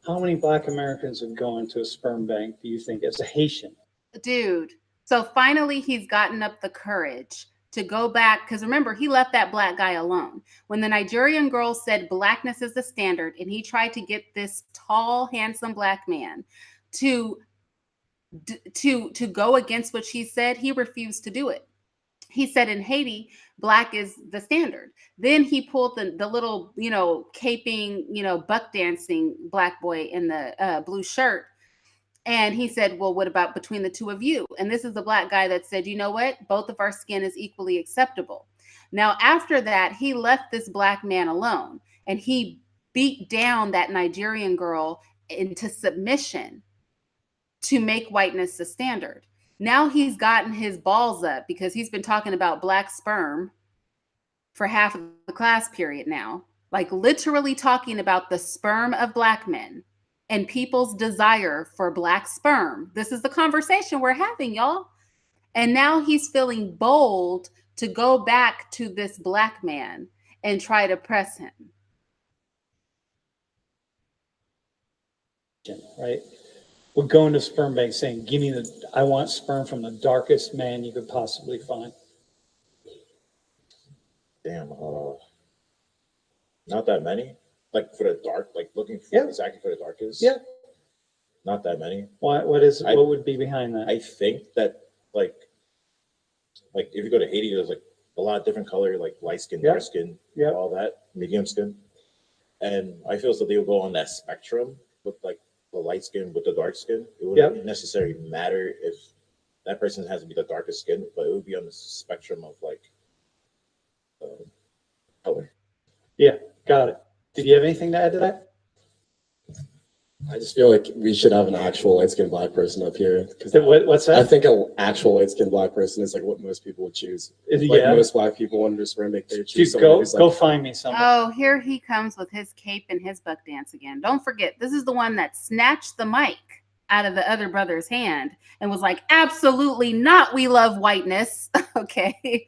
How many black Americans would go into a sperm bank, do you think, as a Haitian? Dude, so finally he's gotten up the courage to go back, because remember, he left that black guy alone. When the Nigerian girl said blackness is the standard, and he tried to get this tall, handsome black man to go against what she said, he refused to do it. He said in Haiti, black is the standard. Then he pulled the little, caping, buck dancing black boy in the blue shirt And he said, well, what about between the two of you? And this is the black guy that said, you know what? Both of our skin is equally acceptable. Now, after that, he left this black man alone and he beat down that Nigerian girl into submission to make whiteness the standard. Now he's gotten his balls up because he's been talking about black sperm for half of the class period now, like literally talking about the sperm of black men and people's desire for black sperm. This is the conversation we're having, y'all. And now he's feeling bold to go back to this black man and try to press him. Right? We're going to sperm bank saying, give me I want sperm from the darkest man you could possibly find. Damn, not that many. Like for the dark, like looking for exactly for the darkest. Yeah. Not that many. What would be behind that? I think that like if you go to Haiti, there's like a lot of different color, like light skin, dark skin, all that, medium skin. And I feel as though they would go on that spectrum with like the light skin with the dark skin. It wouldn't necessarily matter if that person has to be the darkest skin, but it would be on the spectrum of like color. Yeah, got it. Did you have anything to add to that? I just feel like we should have an actual light-skinned black person up here. What's that? I think an actual light-skinned black person is like what most people would choose. Like most black people want to just make their choose. Go find me something. Oh, here he comes with his cape and his buck dance again. Don't forget, this is the one that snatched the mic out of the other brother's hand and was like, absolutely not, we love whiteness. Okay.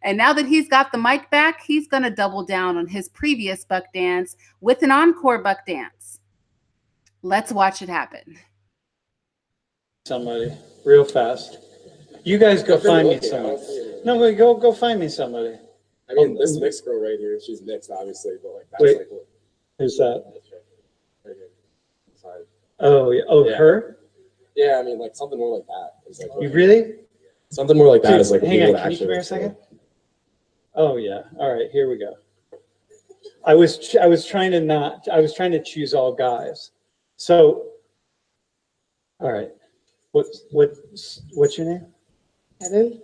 And now that he's got the mic back, he's going to double down on his previous buck dance with an encore buck dance. Let's watch it happen. Somebody real fast. You guys go find me somebody. No, go find me somebody. I mean, this mixed girl right here, she's mixed, obviously, but like that's wait, like what? Who's that? Right here. Side. Oh, yeah. Oh, yeah. Her? Yeah, I mean, like something more like that. Is like you really? Something more like that is like. Hang on, can you come here a second? Oh yeah. All right, here we go. I was trying to choose all guys. So, all right. What's your name? Heaven.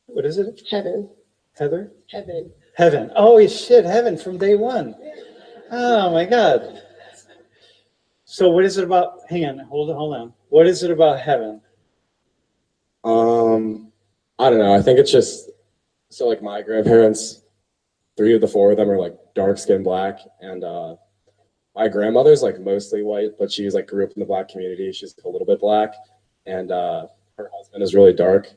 What is it? Heaven. Heather? Heaven. Heaven. Oh shit, Heaven from day one. Oh my God. So what is it about? Hang on, hold on. What is it about Heaven? I don't know. I think it's just so like my grandparents, 3 of the 4 of them are like dark skinned black, and my grandmother's like mostly white, but she's like grew up in the black community. She's a little bit black, and her husband is really dark,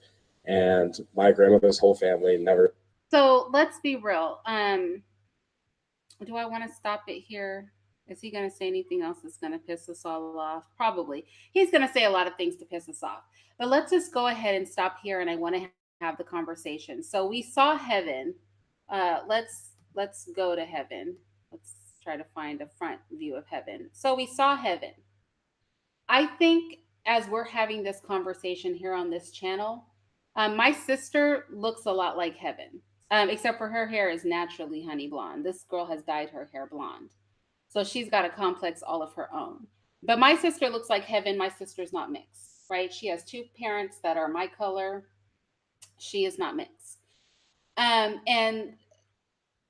and my grandmother's whole family never. So let's be real. Do I want to stop it here? Is he going to say anything else that's going to piss us all off? Probably. He's going to say a lot of things to piss us off. But let's just go ahead and stop here, and I want to have the conversation. So we saw Heaven. Let's go to Heaven. Let's try to find a front view of Heaven. So we saw Heaven. I think as we're having this conversation here on this channel, my sister looks a lot like Heaven, except for her hair is naturally honey blonde. This girl has dyed her hair blonde. So she's got a complex all of her own. But my sister looks like Heaven. My sister's not mixed, right? She has 2 parents that are my color. She is not mixed. And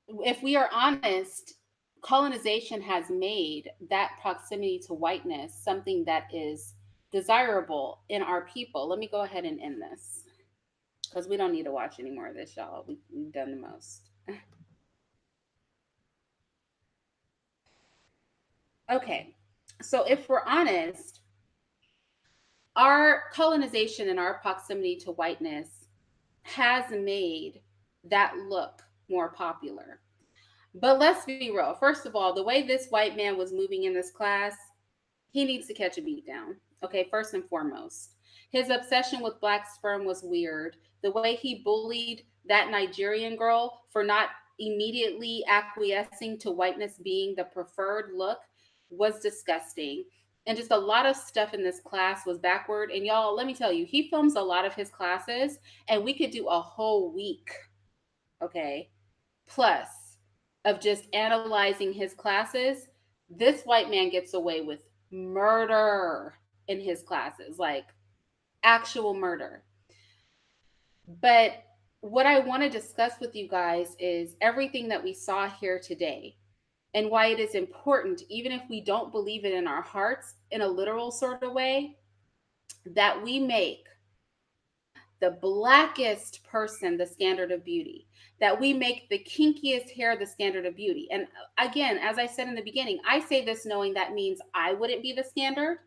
if we are honest, colonization has made that proximity to whiteness something that is desirable in our people. Let me go ahead and end this because we don't need to watch any more of this, y'all. We've done the most. Okay, so if we're honest, our colonization and our proximity to whiteness has made that look more popular. But let's be real. First of all, the way this white man was moving in this class, he needs to catch a beat down. Okay, first and foremost. His obsession with black sperm was weird. The way he bullied that Nigerian girl for not immediately acquiescing to whiteness being the preferred look was disgusting. And just a lot of stuff in this class was backward. And y'all, let me tell you, he films a lot of his classes and we could do a whole week, okay, plus of just analyzing his classes. This white man gets away with murder in his classes, like actual murder. But what I want to discuss with you guys is everything that we saw here today and why it is important, even if we don't believe it in our hearts in a literal sort of way, that we make the blackest person the standard of beauty, that we make the kinkiest hair the standard of beauty. And again, as I said in the beginning, I say this knowing that means I wouldn't be the standard.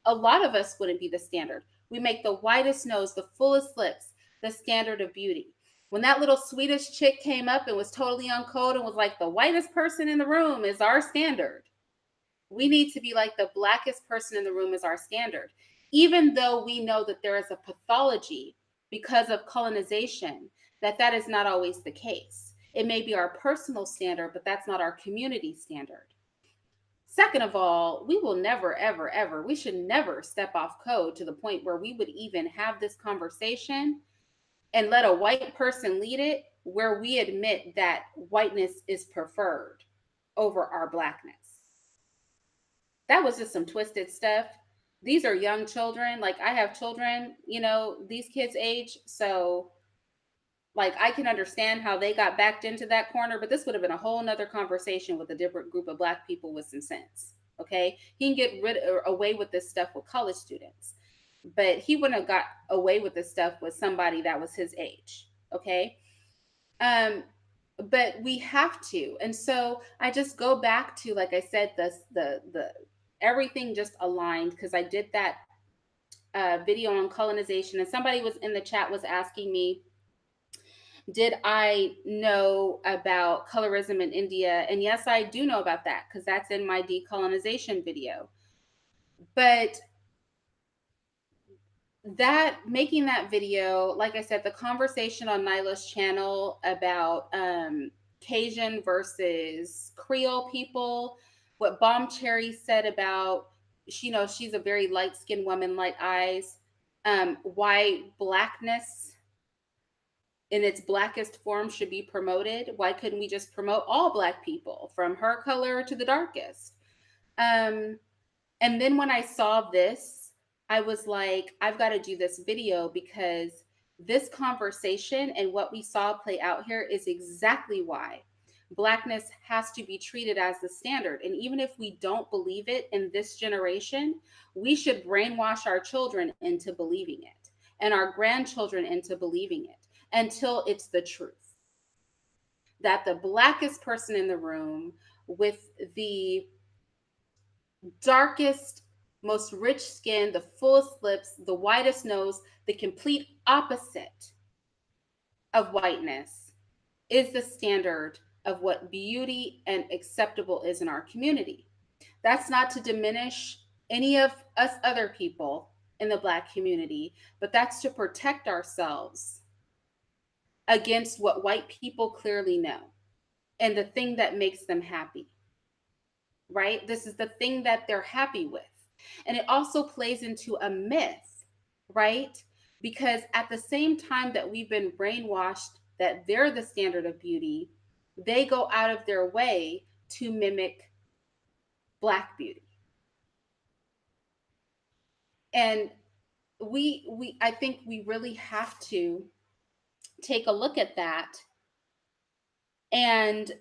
A lot of us wouldn't be the standard. We make the widest nose, the fullest lips, the standard of beauty. When that little Swedish chick came up and was totally uncoded and was like, the whitest person in the room is our standard. We need to be like the blackest person in the room is our standard. Even though we know that there is a pathology because of colonization, that is not always the case. It may be our personal standard, but that's not our community standard. Second of all, we will never, ever, ever, we should never step off code to the point where we would even have this conversation and let a white person lead it, where we admit that whiteness is preferred over our blackness. That was just some twisted stuff. These are young children. Like, I have children, these kids' age. So, like, I can understand how they got backed into that corner, but this would have been a whole nother conversation with a different group of Black people with some sense. Okay. He can get away with this stuff with college students, but he wouldn't have got away with this stuff with somebody that was his age. Okay. But we have to. And so I just go back to, like I said, the everything just aligned, because I did that video on colonization, and somebody was in the chat was asking me, did I know about colorism in India? And yes, I do know about that, because that's in my decolonization video. But making that video, like I said, the conversation on Nyla's channel about Cajun versus Creole people, what Bomb Cherry said about, she's a very light-skinned woman, light eyes, why Blackness in its blackest form should be promoted. Why couldn't we just promote all Black people, from her color to the darkest? And then when I saw this, I was like, I've got to do this video, because this conversation and what we saw play out here is exactly why Blackness has to be treated as the standard. And even if we don't believe it in this generation, we should brainwash our children into believing it, and our grandchildren into believing it, until it's the truth. That the blackest person in the room, with the darkest, most rich skin, the fullest lips, the widest nose, the complete opposite of whiteness, is the standard of what beauty and acceptable is in our community. That's not to diminish any of us other people in the Black community, but that's to protect ourselves against what white people clearly know, and the thing that makes them happy, right? This is the thing that they're happy with. And it also plays into a myth, right? Because at the same time that we've been brainwashed that they're the standard of beauty, they go out of their way to mimic Black beauty. And I think we really have to take a look at that and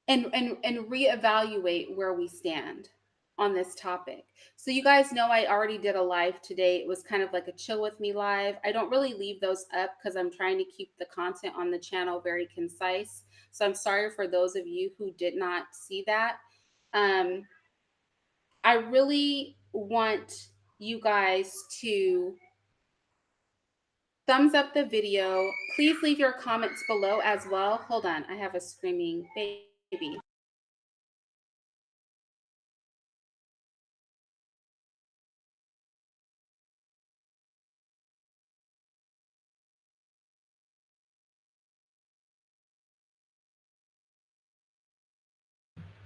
reevaluate where we stand on this topic. So you guys know I already did a live today. It was kind of like a chill with me live. I don't really leave those up because I'm trying to keep the content on the channel very concise. So I'm sorry for those of you who did not see that. I really want you guys to thumbs up the video. Please leave your comments below as well. Hold on, I have a screaming baby.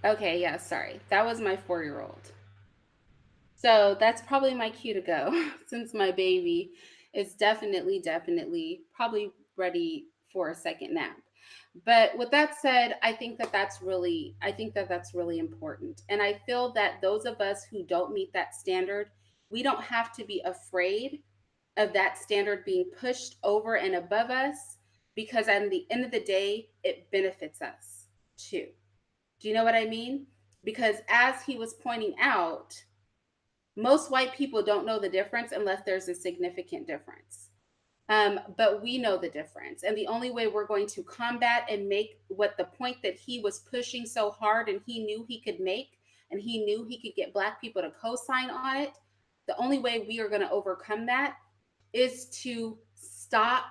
Okay, yeah, sorry. That was my 4-year-old. So that's probably my cue to go, since my baby is definitely probably ready for a second nap. But with that said, I think that that's really important. And I feel that those of us who don't meet that standard, we don't have to be afraid of that standard being pushed over and above us, because at the end of the day, it benefits us too. Do you know what I mean? Because as he was pointing out, most white people don't know the difference unless there's a significant difference. But we know the difference. And the only way we're going to combat and make what the point that he was pushing so hard and he knew he could make, and he knew he could get Black people to co-sign on it, the only way we are going to overcome that is to stop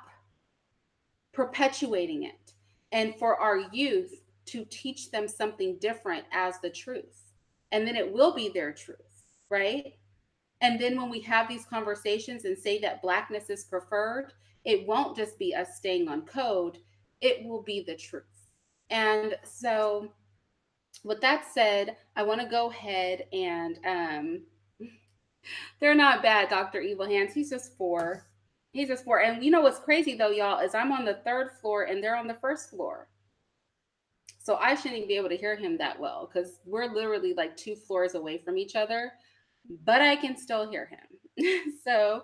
perpetuating it, and for our youth to teach them something different as the truth. And then it will be their truth, right? And then when we have these conversations and say that Blackness is preferred, it won't just be us staying on code, it will be the truth. And so, with that said, I want to go ahead and they're not bad, Dr. Evil Hands. He's just 4. He's just 4. And you know what's crazy though, y'all, is I'm on the 3rd floor and they're on the 1st floor. So I shouldn't be able to hear him that well because we're literally like 2 floors away from each other, but I can still hear him. So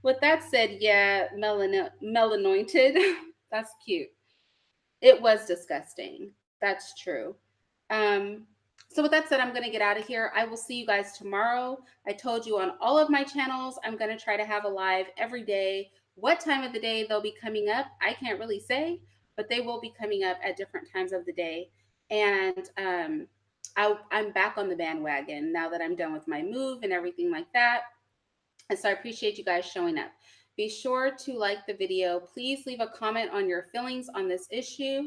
with that said, yeah, melanointed, that's cute. It was disgusting. That's true. So with that said, I'm going to get out of here. I will see you guys tomorrow. I told you on all of my channels, I'm going to try to have a live every day. What time of the day they'll be coming up, I can't really say, but they will be coming up at different times of the day. And I'm back on the bandwagon now that I'm done with my move and everything like that. And so I appreciate you guys showing up. Be sure to like the video. Please leave a comment on your feelings on this issue.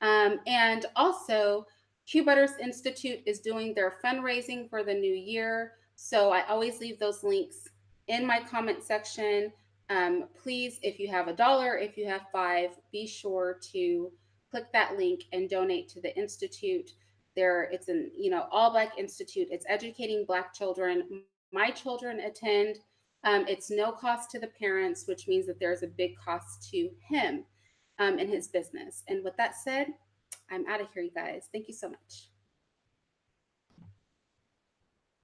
And also, Q Butters Institute is doing their fundraising for the new year. So I always leave those links in my comment section. Please, if you have $1, if you have 5, be sure to click that link and donate to the Institute. It's an all Black institute. It's educating Black children. My children attend. It's no cost to the parents, which means that there's a big cost to him and his business. And with that said, I'm out of here, you guys. Thank you so much.